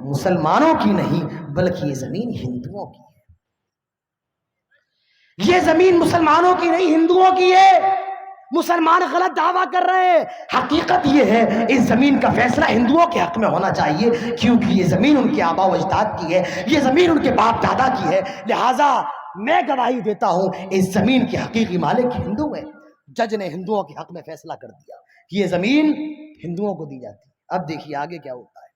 مسلمانوں کی نہیں بلکہ یہ زمین ہندوؤں کی ہے۔ یہ زمین مسلمانوں کی نہیں ہندوؤں کی ہے۔ مسلمان غلط دعویٰ کر رہے ہیں، حقیقت یہ ہے اس زمین کا فیصلہ ہندوؤں کے حق میں ہونا چاہیے، کیونکہ یہ زمین ان کے آبا و اجداد کی ہے، یہ زمین ان کے باپ دادا کی ہے، لہٰذا میں گواہی دیتا ہوں اس زمین کے حقیقی مالک ہندو ہے۔ جج نے ہندوؤں کے حق میں فیصلہ کر دیا کہ یہ زمین ہندوؤں کو دی جاتی ہے۔ اب دیکھیے آگے کیا ہوتا ہے۔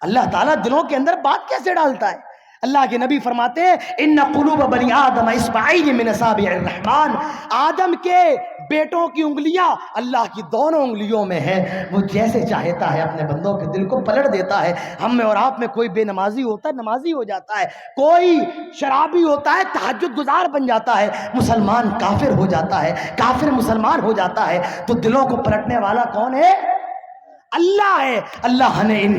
اللہ تعالیٰ دلوں کے اندر بات کیسے ڈالتا ہے؟ اللہ کے نبی فرماتے ہیں ان قلوب بنی آدم اصبعین من اصابع الرحمن، آدم کے بیٹوں کی انگلیاں اللہ کی دونوں انگلیوں میں ہیں، وہ جیسے چاہتا ہے اپنے بندوں کے دل کو پلٹ دیتا ہے۔ ہم میں اور آپ میں کوئی بے نمازی ہوتا ہے نمازی ہو جاتا ہے، کوئی شرابی ہوتا ہے تہجد گزار بن جاتا ہے، مسلمان کافر ہو جاتا ہے، کافر مسلمان ہو جاتا ہے، تو دلوں کو پلٹنے والا کون ہے؟ اللہ ہے۔ اللہ نے ان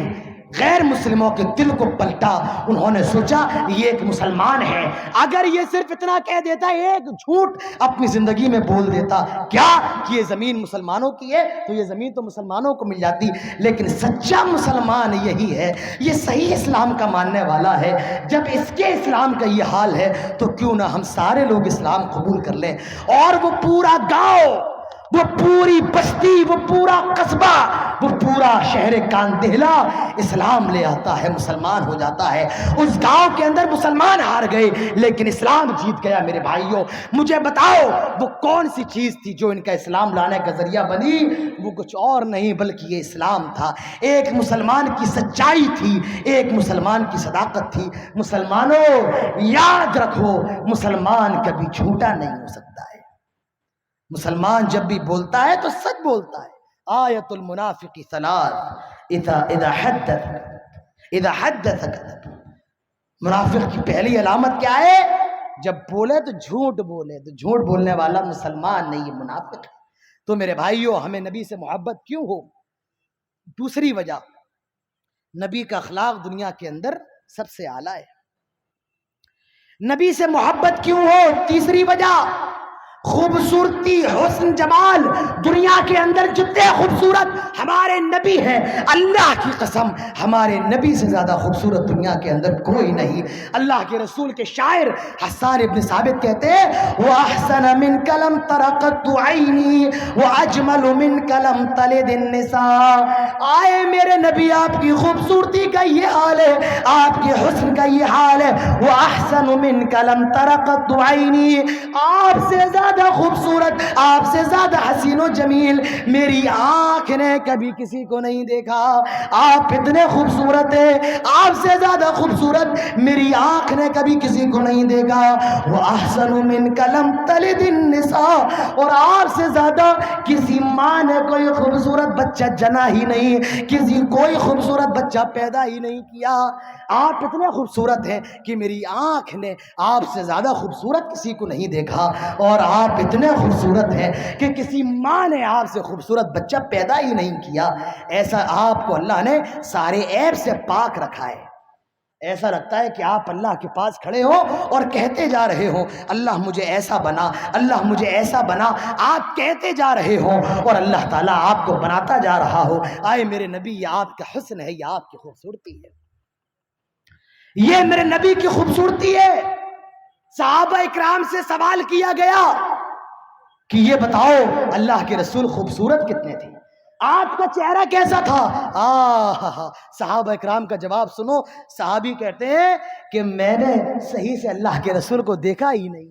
غیر مسلموں کے دل کو پلٹا، انہوں نے سوچا یہ ایک مسلمان ہے، اگر یہ صرف اتنا کہہ دیتا ایک جھوٹ اپنی زندگی میں بول دیتا کیا کہ یہ زمین مسلمانوں کی ہے تو یہ زمین تو مسلمانوں کو مل جاتی، لیکن سچا مسلمان یہی ہے، یہ صحیح اسلام کا ماننے والا ہے۔ جب اس کے اسلام کا یہ حال ہے تو کیوں نہ ہم سارے لوگ اسلام قبول کر لیں، اور وہ پورا گاؤں، وہ پوری بستی، وہ پورا قصبہ، وہ پورا شہر کاندہلا اسلام لے آتا ہے، مسلمان ہو جاتا ہے۔ اس گاؤں کے اندر مسلمان ہار گئے لیکن اسلام جیت گیا۔ میرے بھائیوں، مجھے بتاؤ وہ کون سی چیز تھی جو ان کا اسلام لانے کا ذریعہ بنی؟ وہ کچھ اور نہیں بلکہ یہ اسلام تھا۔ ایک مسلمان کی سچائی تھی، ایک مسلمان کی صداقت تھی۔ مسلمانوں یاد رکھو، مسلمان کبھی جھوٹا نہیں ہو سکتا ہے۔ مسلمان جب بھی بولتا ہے تو سچ بولتا ہے۔ آیت المنافق ثلاث اذا حدث کذب۔ منافق کی پہلی علامت کیا ہے؟ جب بولے تو جھوٹ بولے، تو جھوٹ بولنے والا مسلمان نہیں، یہ منافق ہے۔ تو میرے بھائیوں، ہمیں نبی سے محبت کیوں ہو؟ دوسری وجہ، نبی کا اخلاق دنیا کے اندر سب سے اعلیٰ ہے۔ نبی سے محبت کیوں ہو؟ تیسری وجہ، خوبصورتی، حسن، جمال، دنیا کے اندر جتنے خوبصورت ہمارے نبی ہیں، اللہ کی قسم ہمارے نبی سے زیادہ خوبصورت دنیا کے اندر کوئی نہیں۔ اللہ کے رسول کے شاعر حسان ابن ثابت کہتے ہیں وَأَحْسَنَ مِنْكَ لَمْ تَرَ قَطُّ عَيْنِي وَأَجْمَلُ مِنْكَ لَمْ تَلِدِ النِّسَاء۔ آئے میرے نبی، آپ کی خوبصورتی کا یہ حال ہے، آپ کے حسن کا یہ حال ہے۔ وَأَحْسَنُ مِنْكَ لَمْ تَرَ قَطُّ عَيْنِي، آپ سے زیادہ خوبصورت، آپ سے زیادہ حسین و جمیل میری آنکھ نے کبھی کسی کو نہیں دیکھا۔ آپ اتنے خوبصورت ہیں، آپ سے زیادہ خوبصورت میری آنکھ نے کبھی کسی کو نہیں دیکھا۔ وَأَحْسَنُ مِنْكَ لَمْ تَلِدِ النِّسَاء، اور آپ سے زیادہ کسی ماں نے کوئی خوبصورت بچہ جنا ہی نہیں، کسی کوئی خوبصورت بچہ پیدا ہی نہیں کیا۔ آپ اتنے خوبصورت ہیں کہ میری آنکھ نے آپ سے زیادہ خوبصورت کسی کو نہیں دیکھا، اور آپ اتنے خوبصورت ہیں کہ کسی ماں نے آپ سے خوبصورت بچہ پیدا ہی نہیں کیا۔ ایسا آپ کو اللہ نے سارے عیب سے پاک رکھا ہے۔ ایسا لگتا ہے کہ آپ اللہ کے پاس کھڑے ہو اور کہتے جا رہے ہو اللہ مجھے ایسا بنا، اللہ مجھے ایسا بنا، آپ کہتے جا رہے ہو اور اللہ تعالیٰ آپ کو بناتا جا رہا ہو۔ آئے میرے نبی، یہ آپ کا حسن ہے، یہ آپ کی خوبصورتی ہے، یہ میرے نبی کی خوبصورتی ہے۔ صحابہ اکرام سے سوال کیا گیا کہ یہ بتاؤ اللہ کے رسول خوبصورت کتنے تھے، آپ کا چہرہ کیسا تھا؟ صحابہ اکرام کا جواب سنو۔ صحابی کہتے ہیں کہ میں نے صحیح سے اللہ کے رسول کو دیکھا ہی نہیں،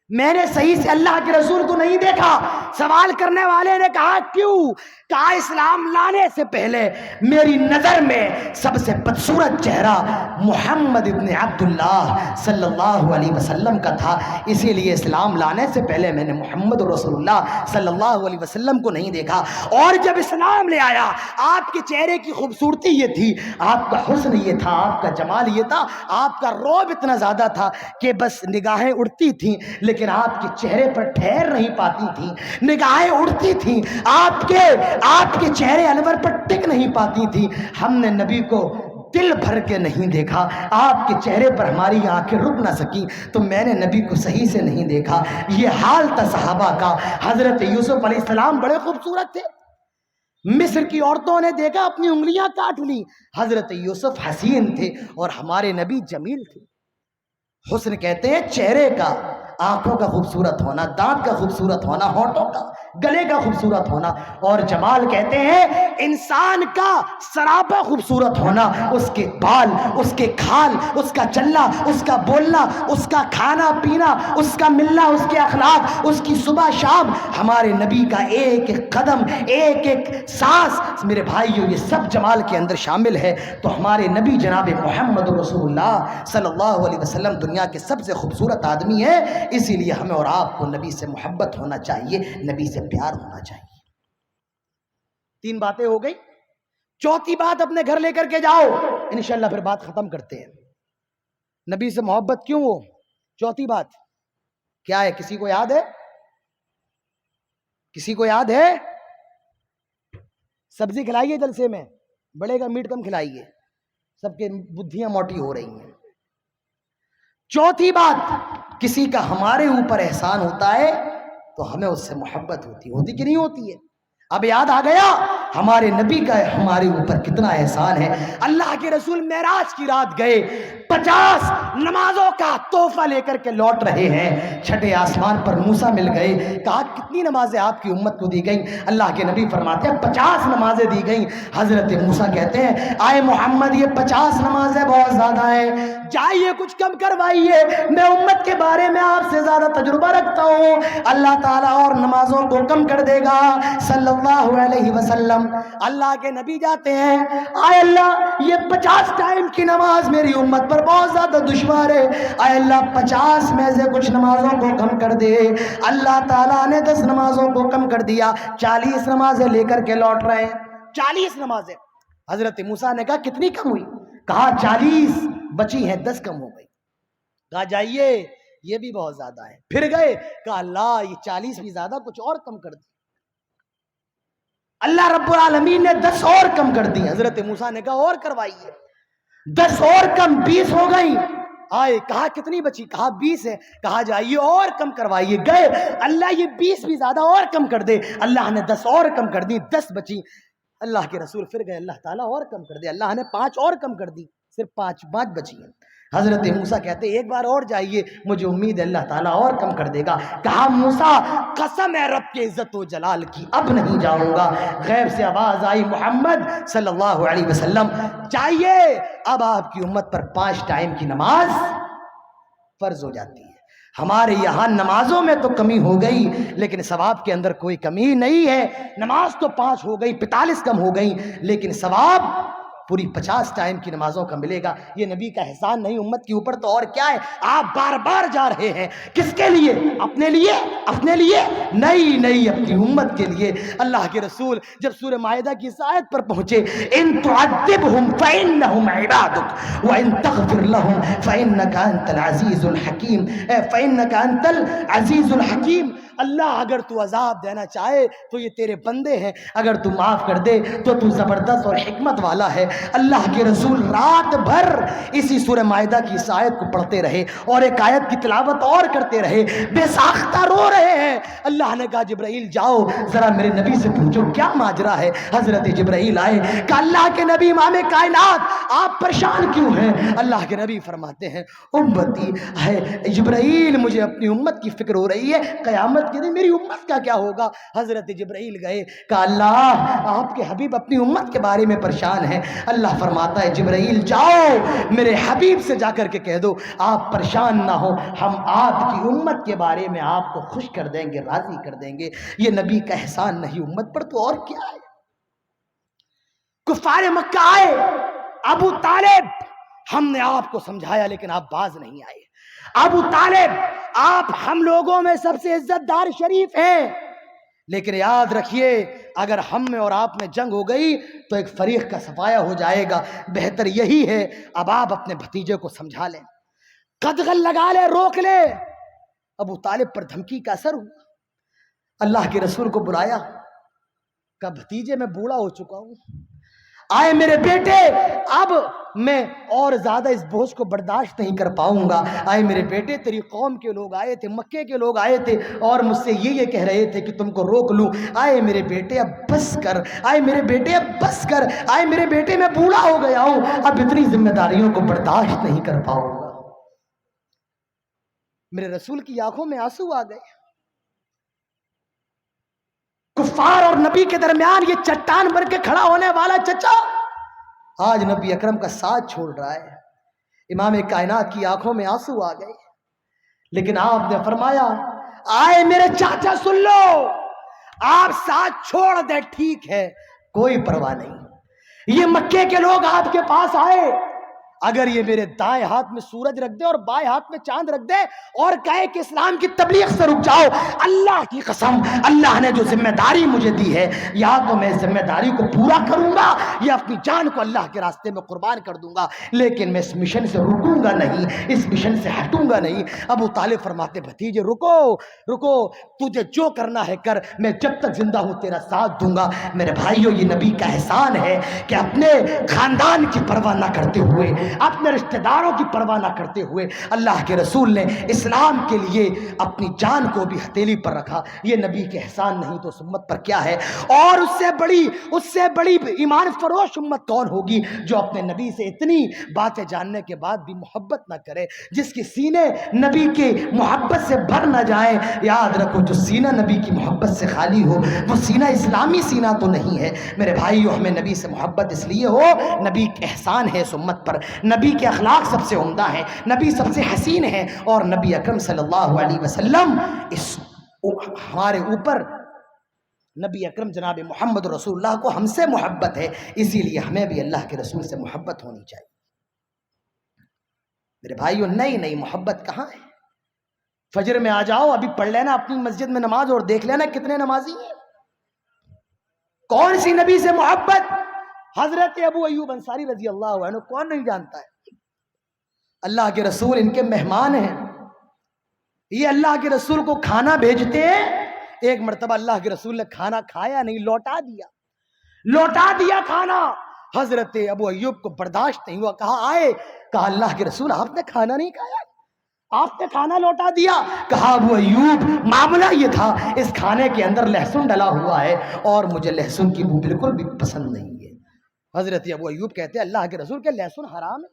میں نے صحیح سے اللہ کے رسول کو نہیں دیکھا. سوال کرنے والے نے کہا کیوں؟ کہا اسلام لانے سے پہلے میری نظر میں سب سے بدصورت چہرہ محمد ابن عبداللہ صلی اللہ علیہ وسلم کا تھا، اسی لیے اسلام لانے سے پہلے میں نے محمد رسول اللہ صلی اللہ علیہ وسلم کو نہیں دیکھا. اور جب اسلام لے آیا آپ کے چہرے کی خوبصورتی یہ تھی، آپ کا حسن یہ تھا، آپ کا جمال یہ تھا، آپ کا رعب اتنا زیادہ تھا کہ بس نگاہیں اڑتی تھیں لیکن آپ کے چہرے پر ٹھہر نہیں پاتی تھیں. نگاہیں اڑتی تھیں، آپ کے چہرے انور پر ٹک نہیں پاتی تھی. ہم نے نبی کو دل بھر کے نہیں دیکھا، آپ کے چہرے پر ہماری آنکھیں رک نہ سکیں تو میں نے نبی کو صحیح سے نہیں دیکھا. یہ حال تھا صحابہ کا. حضرت یوسف علیہ السلام بڑے خوبصورت تھے، مصر کی عورتوں نے دیکھا اپنی انگلیاں کاٹ لی. حضرت یوسف حسین تھے اور ہمارے نبی جمیل تھے. حسن کہتے ہیں چہرے کا، آنکھوں کا خوبصورت ہونا، دانت کا خوبصورت ہونا، ہونٹوں کا، گلے کا خوبصورت ہونا. اور جمال کہتے ہیں انسان کا سراپا خوبصورت ہونا، اس کے بال، اس کے کھال، اس کا چلنا، اس کا بولنا، اس کا کھانا پینا، اس کا ملنا، اس کے اخلاق، اس کی صبح شام. ہمارے نبی کا ایک ایک قدم، ایک ایک سانس، میرے بھائیو، یہ سب جمال کے اندر شامل ہے. تو ہمارے نبی جناب محمد رسول اللہ صلی اللہ علیہ وسلم دنیا کے سب سے خوبصورت آدمی ہیں. اسی لیے ہمیں اور آپ کو نبی سے محبت ہونا چاہیے، نبی سے پیار ہونا چاہیے. 3 باتیں ہو گئی. چوتھی بات اپنے گھر لے کر کے جاؤ، انشاءاللہ پھر بات ختم کرتے ہیں. نبی سے محبت کیوں ہو؟ چوتھی بات کیا ہے؟ کسی کو یاد ہے؟ کسی کو یاد ہے؟ سبزی کھلائیے جلسے میں، بڑے کا میٹ کم کھلائیے، سب کے بدھیاں موٹی ہو رہی ہیں. چوتھی بات، کسی کا ہمارے اوپر احسان ہوتا ہے تو ہمیں اس سے محبت ہوتی کہ نہیں ہوتی ہے؟ اب یاد آ گیا ہمارے نبی کا ہمارے اوپر کتنا احسان ہے. اللہ کے رسول معراج کی رات گئے، 50 نمازوں کا تحفہ لے کر کے لوٹ رہے ہیں. چھٹے آسمان پر موسیٰ مل گئے، کہا کتنی نمازیں آپ کی امت کو دی گئیں؟ اللہ کے نبی فرماتے ہیں 50 نمازیں دی گئیں. حضرت موسیٰ کہتے ہیں آئے محمد یہ 50 نمازیں بہت زیادہ ہیں، جائیے کچھ کم کروائیے، میں امت کے بارے میں آپ سے زیادہ تجربہ رکھتا ہوں، اللہ تعالیٰ اور نمازوں کو کم کر دے گا صلی اللہ علیہ وسلم. اللہ کے نبی جاتے ہیں، آئے اللہ یہ 50 ٹائم کی نماز میری امت پر بہت زیادہ دشوار ہے، آئے اللہ 50 میں سے کچھ نمازوں کو کم کر دے. اللہ تعالیٰ نے 10 نمازوں کو کم کر دیا، 40 نمازیں لے کر کے لوٹ رہے ہیں. 40 نمازیں. حضرت موسیٰ نے کہا کتنی کم ہوئی؟ کہا 40 بچی ہیں، 10 کم ہو گئی. کہا جائیے یہ بھی بہت زیادہ ہے. پھر گئے، کہا اللہ یہ 40 بھی زیادہ، کچھ اور کم کر دی. اللہ رب العالمین نے 10 اور کم کر دی. حضرت موسیٰ نے کہا اور کروائیے. 10 اور کم 20 ہو گئی. آئے، کہا کتنی بچی؟ کہا 20 ہے. کہا جائیے اور کم کروائیے. گئے، اللہ یہ 20 بھی زیادہ اور کم کر دے. اللہ نے 10 اور کم کر دی، 10 بچی. اللہ کے رسول پھر گئے، اللہ تعالیٰ اور کم کر دے. اللہ نے 5 اور کم کر دی، صرف 5 بچی ہیں. حضرت موسیٰ کہتے ایک بار اور جائیے، مجھے امید ہے اللہ تعالیٰ اور کم کر دے گا. کہا موسیٰ قسم ہے رب کے عزت و جلال کی اب نہیں جاؤں گا. غیب سے آواز آئی محمد صلی اللہ علیہ وسلم جائیے، اب آپ کی امت پر 5 ٹائم کی نماز فرض ہو جاتی ہے. ہمارے یہاں نمازوں میں تو کمی ہو گئی لیکن ثواب کے اندر کوئی کمی نہیں ہے. نماز تو 5 ہو گئی، 45 کم ہو گئی، لیکن ثواب پوری 50 ٹائم کی نمازوں کا ملے گا. یہ نبی کا احسان نہیں امت کے اوپر تو اور کیا ہے؟ آپ بار بار جا رہے ہیں، کس کے لیے؟ اپنے لیے؟ اپنے لیے نہیں، اپنی امت کے لیے. اللہ کے رسول جب سورہ مائدہ کی اس آیت پر پہنچے، ان تعذبهم فانهم عبادك وان تغفر لهم فانك انت العزیز الحکیم. فانك انت العزیز الحکیم. اللہ اگر تو عذاب دینا چاہے تو یہ تیرے بندے ہیں، اگر تو معاف کر دے تو تو زبردست اور حکمت والا ہے. اللہ کے رسول رات بھر اسی سورہ مائدہ کی اس آیت کو پڑھتے رہے اور ایک آیت کی تلاوت اور کرتے رہے، بے ساختہ رو رہے ہیں. اللہ نے کہا جبرائیل جاؤ ذرا میرے نبی سے پوچھو کیا ماجرا ہے. حضرت جبرائیل آئے، کہ اللہ کے نبی امام کائنات آپ پریشان کیوں ہیں؟ اللہ کے نبی فرماتے ہیں امتی ہے جبرائیل، مجھے اپنی امت کی فکر ہو رہی ہے، قیامت امت کی نہیں, میری امت کا کیا ہوگا. حضرت جبرائیل گئے, کہا اللہ آپ کے حبیب اپنی امت کے بارے میں پریشان ہیں. اللہ فرماتا ہے جبرائیل جاؤ میرے حبیب سے جا کر کے کہہ دو آپ پریشان نہ ہو, ہم آپ کی امت کے بارے میں آپ کو خوش کر دیں گے, راضی کر دیں گے. یہ نبی کا احسان نہیں امت پر تو اور کیا ہے. کفار مکہ آئے, ابو طالب ہم نے آپ کو سمجھایا لیکن آپ باز نہیں آئے. ابو طالب آپ ہم لوگوں میں سب سے عزت دار شریف ہیں, لیکن یاد رکھیے اگر ہم میں اور آپ میں جنگ ہو گئی تو ایک فریق کا صفایا ہو جائے گا. بہتر یہی ہے اب آپ اپنے بھتیجے کو سمجھا لیں, قدغن لگا لیں, روک لیں. ابو طالب پر دھمکی کا اثر ہوا. اللہ کے رسول کو بلایا, کہ بھتیجے میں بوڑھا ہو چکا ہوں, آئے میرے بیٹے اب میں اور زیادہ اس بوجھ کو برداشت نہیں کر پاؤں گا. آئے میرے بیٹے تیری قوم کے لوگ آئے تھے, مکے کے لوگ آئے تھے اور مجھ سے یہ کہہ رہے تھے کہ تم کو روک لوں. آئے میرے بیٹے اب بس کر, آئے میرے بیٹے اب بس کر, آئے میرے بیٹے میں بوڑھا ہو گیا ہوں, اب اتنی ذمہ داریوں کو برداشت نہیں کر پاؤں گا. میرے رسول کی آنکھوں میں آنسو آ گئے. کفار اور نبی کے درمیان یہ چٹان بن کے کھڑا ہونے والا چچا آج نبی اکرم کا ساتھ چھوڑ رہا ہے. امام کائنات کی آنکھوں میں آنسو آ گئے, لیکن آپ نے فرمایا آئے میرے چاچا سن لو, آپ ساتھ چھوڑ دے ٹھیک ہے, کوئی پرواہ نہیں. یہ مکے کے لوگ آپ کے پاس آئے, اگر یہ میرے دائیں ہاتھ میں سورج رکھ دے اور بائیں ہاتھ میں چاند رکھ دے اور کہے کہ اسلام کی تبلیغ سے رک جاؤ, اللہ کی قسم اللہ نے جو ذمہ داری مجھے دی ہے یا تو میں ذمہ داری کو پورا کروں گا یا اپنی جان کو اللہ کے راستے میں قربان کر دوں گا, لیکن میں اس مشن سے رکوں گا نہیں, اس مشن سے ہٹوں گا نہیں. ابو طالب فرماتے بھتیجے رکو رکو, تجھے جو کرنا ہے کر, میں جب تک زندہ ہوں تیرا ساتھ دوں گا. میرے بھائیو یہ نبی کا احسان ہے کہ اپنے خاندان کی پرواہ نہ کرتے ہوئے, اپنے رشتہ داروں کی پرواہ نہ کرتے ہوئے اللہ کے رسول نے اسلام کے لیے اپنی جان کو بھی ہتھیلی پر رکھا. یہ نبی کے احسان نہیں تو امت پر کیا ہے. اور اس سے بڑی ایمان فروش امت کون ہوگی جو اپنے نبی سے اتنی باتیں جاننے کے بعد بھی محبت نہ کرے, جس کی سینے نبی کے محبت سے بھر نہ جائیں. یاد رکھو جو سینہ نبی کی محبت سے خالی ہو وہ سینہ اسلامی سینہ تو نہیں ہے. میرے بھائیو ہمیں نبی سے محبت اس لیے ہو, نبی کا احسان ہے اس امت پر, نبی کے اخلاق سب سے عمدہ ہیں, نبی سب سے حسین ہے, اور نبی اکرم صلی اللہ علیہ وسلم اس ہمارے اوپر نبی اکرم جناب محمد رسول اللہ کو ہم سے محبت ہے, اسی لیے ہمیں بھی اللہ کے رسول سے محبت ہونی چاہیے. میرے بھائیو نئی نئی محبت کہاں ہے. فجر میں آ جاؤ, ابھی پڑھ لینا اپنی مسجد میں نماز اور دیکھ لینا کتنے نمازی ہیں. کون سی نبی سے محبت, حضرت ابو ایوب انصاری رضی اللہ عنہ, کون نہیں جانتا ہے. اللہ کے رسول ان کے مہمان ہیں, یہ اللہ کے رسول کو کھانا بھیجتے ہیں. ایک مرتبہ اللہ کے رسول نے کھانا کھایا نہیں, لوٹا دیا کھانا. حضرت ابو ایوب کو برداشت نہیں ہوا, کہا اللہ کے رسول آپ نے کھانا نہیں کھایا, آپ نے کھانا لوٹا دیا. کہا ابو ایوب معاملہ یہ تھا اس کھانے کے اندر لہسن ڈلا ہوا ہے اور مجھے لہسن کی بو بالکل بھی پسند نہیں ہے. حضرت ابو ایوب کہتے ہیں اللہ کے رسول کیا لہسن حرام ہے,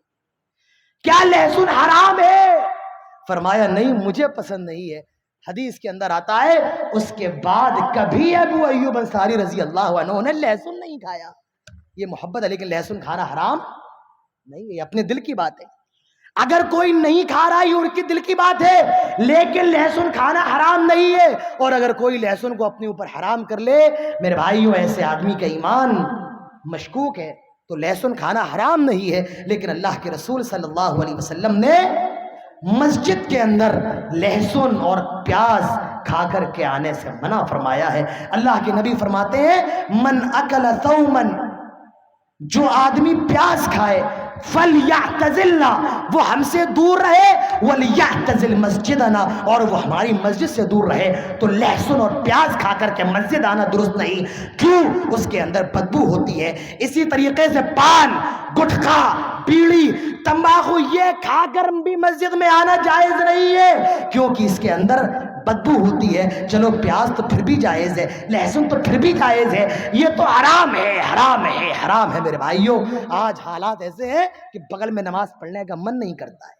کیا لہسن حرام ہے؟ فرمایا نہیں مجھے پسند نہیں ہے. حدیث کے اندر آتا ہے اس کے بعد کبھی ابو ایوب انصاری رضی اللہ عنہ نے لہسن نہیں کھایا. یہ محبت ہے, لیکن لہسن کھانا حرام نہیں ہے, یہ اپنے دل کی بات ہے. اگر کوئی نہیں کھا رہا یہ ان کی دل کی بات ہے, لیکن لہسن کھانا حرام نہیں ہے. اور اگر کوئی لہسن کو اپنے اوپر حرام کر لے میرے بھائیوں ایسے آدمی کا ایمان مشکوک ہے. تو لہسن کھانا حرام نہیں ہے, لیکن اللہ کے رسول صلی اللہ علیہ وسلم نے مسجد کے اندر لہسن اور پیاز کھا کر کے آنے سے منع فرمایا ہے. اللہ کے نبی فرماتے ہیں من اکل ثومن, جو آدمی پیاز کھائے, فلیعتزلنا, وہ ہم سے دور رہے, ولیعتزل مسجدنا, اور وہ ہماری مسجد سے دور رہے. تو لہسن اور پیاز کھا کر کے مسجد آنا درست نہیں, کیوں؟ اس کے اندر بدبو ہوتی ہے. اسی طریقے سے پان, گٹکا, بیڑی, تمباکو یہ کھا کر بھی مسجد میں آنا جائز نہیں ہے, کیونکہ اس کے اندر بدبو ہوتی ہے. چلو پیاز تو پھر بھی جائز ہے, لہسن تو پھر بھی جائز ہے, یہ تو حرام ہے, حرام ہے, حرام ہے. میرے بھائیوں آج حالات ایسے ہیں کہ بغل میں نماز پڑھنے کا من نہیں کرتا ہے.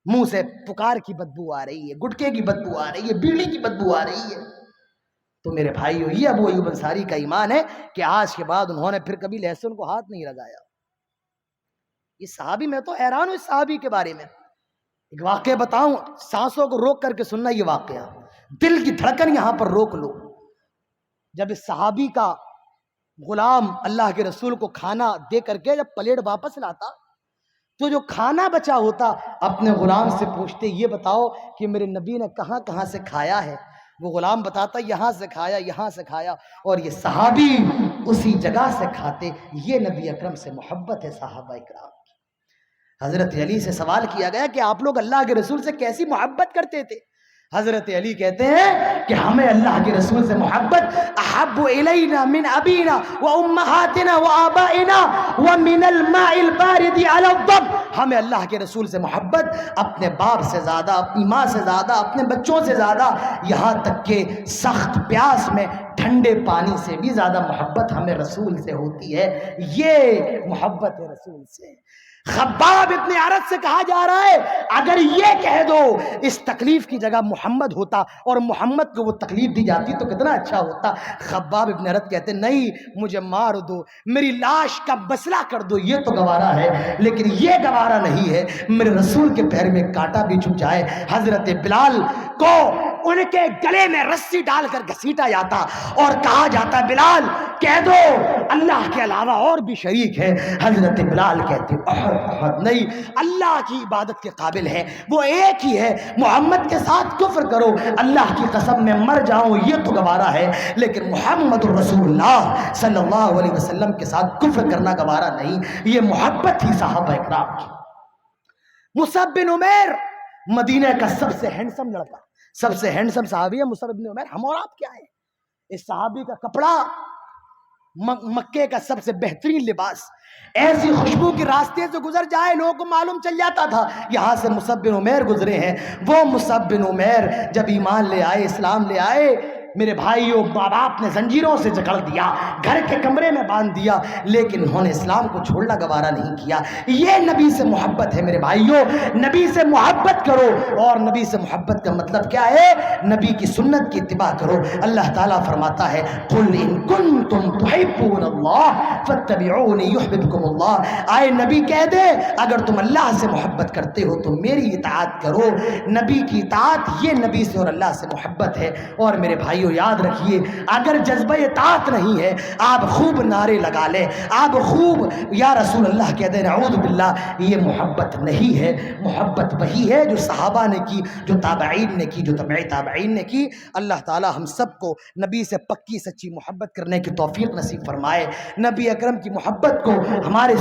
منہ سے پکار کی بدبو آ رہی ہے، گٹکے کی بدبو آ رہی ہے، بیڑی کی بدبو آ رہی ہے۔ تو میرے بھائیو، یہ ابو ایوب انصاری کا ایمان ہے کہ آج کے بعد انہوں نے پھر کبھی لہسن کو ہاتھ نہیں لگایا۔ یہ صحابی، میں تو حیران ہوں اس صحابی کے بارے میں۔ ایک واقعہ بتاؤں، سانسوں کو روک کر کے سننا یہ واقعہ، دل کی دھڑکن یہاں پر روک لو۔ جب اس صحابی کا غلام اللہ کے رسول کو کھانا دے کر کے جب پلیٹ واپس لاتا، تو جو کھانا بچا ہوتا اپنے غلام سے پوچھتے، یہ بتاؤ کہ میرے نبی نے کہاں کہاں سے کھایا ہے؟ وہ غلام بتاتا یہاں سے کھایا، یہاں سے کھایا، اور یہ صحابی اسی جگہ سے کھاتے۔ یہ نبی اکرم سے محبت ہے صحابہ اکرام کی۔ حضرت علی سے سوال کیا گیا کہ آپ لوگ اللہ کے رسول سے کیسی محبت کرتے تھے؟ حضرت علی کہتے ہیں کہ ہمیں اللہ کے رسول سے محبت احب الینا من ابینا و امہاتنا و آبائنا و من الماء البارد علی الضب۔ ہمیں اللہ کے رسول سے محبت اپنے باپ سے زیادہ، اپنی ماں سے زیادہ، اپنے بچوں سے زیادہ، یہاں تک کہ سخت پیاس میں ٹھنڈے پانی سے بھی زیادہ محبت ہمیں رسول سے ہوتی ہے۔ یہ محبت ہے رسول سے۔ خباب ابن عرت سے کہا جا رہا ہے اگر یہ کہہ دو اس تکلیف کی جگہ محمد ہوتا اور محمد کو وہ تکلیف دی جاتی تو کتنا اچھا ہوتا۔ خباب ابن عرت کہتے نہیں، مجھے مار دو، میری لاش کا مسئلہ کر دو، یہ تو گوارا ہے، لیکن یہ گوارا نہیں ہے میرے رسول کے پیر میں کانٹا بھی چھپ جائے۔ حضرت بلال کو ان کے گلے میں رسی ڈال کر گھسیٹا جاتا اور کہا جاتا بلال کہہ دو اللہ کے علاوہ اور بھی شریک ہے۔ حضرت بلال کہتے احد نہیں، اللہ کی عبادت کے قابل ہے، وہ ایک ہی ہے، محمد کے ساتھ کفر کرو، اللہ کی قسم میں مر جاؤں یہ تو گوارا ہے، لیکن محمد رسول اللہ صلی اللہ علیہ وسلم کے ساتھ کفر کرنا گوارا نہیں۔ یہ محبت تھی صحابہ اکرام کی۔ مصعب بن عمیر مدینہ کا سب سے ہینڈسم لڑکا، سب سے ہینڈسم صحابی ہے مصعب بن عمیر۔ ہم اور آپ کیا ہیں؟ اس صحابی کا کپڑا مکے کا سب سے بہترین لباس، ایسی خوشبو کی راستے سے گزر جائے لوگوں کو معلوم چل جاتا تھا یہاں سے مصعب بن عمیر گزرے ہیں۔ وہ مصعب بن عمیر جب ایمان لے آئے، اسلام لے آئے، میرے بھائیوں ماں باپ نے زنجیروں سے جکڑ دیا، گھر کے کمرے میں باندھ دیا، لیکن انہوں نے اسلام کو چھوڑنا گوارا نہیں کیا۔ یہ نبی سے محبت ہے میرے بھائیوں۔ نبی سے محبت کرو، اور نبی سے محبت کا مطلب کیا ہے؟ نبی کی سنت کی اتباع کرو۔ اللہ تعالیٰ فرماتا ہے قل ان کنتم تحبون اللہ فاتبعونی یحببکم اللہ۔ آئے نبی کہہ دے اگر تم اللہ سے محبت کرتے ہو تو میری اطاعت کرو۔ نبی کی اطاعت یہ نبی سے اور اللہ سے محبت ہے۔ اور میرے بھائی یاد رکھیے اگر جذبہ اطاعت نہیں ہے، آپ خوب نعرے لگا لیں، آپ خوب یا رسول اللہ کہہ دیں، نعوذ باللہ، یہ محبت نہیں ہے۔ محبت وہی ہے جو صحابہ نے کی، جو تابعین نے کی، جو تبع تابعین نے کی۔ اللہ تعالی ہم سب کو نبی سے پکی سچی محبت کرنے کی توفیق نصیب فرمائے۔ نبی اکرم کی محبت کو ہمارے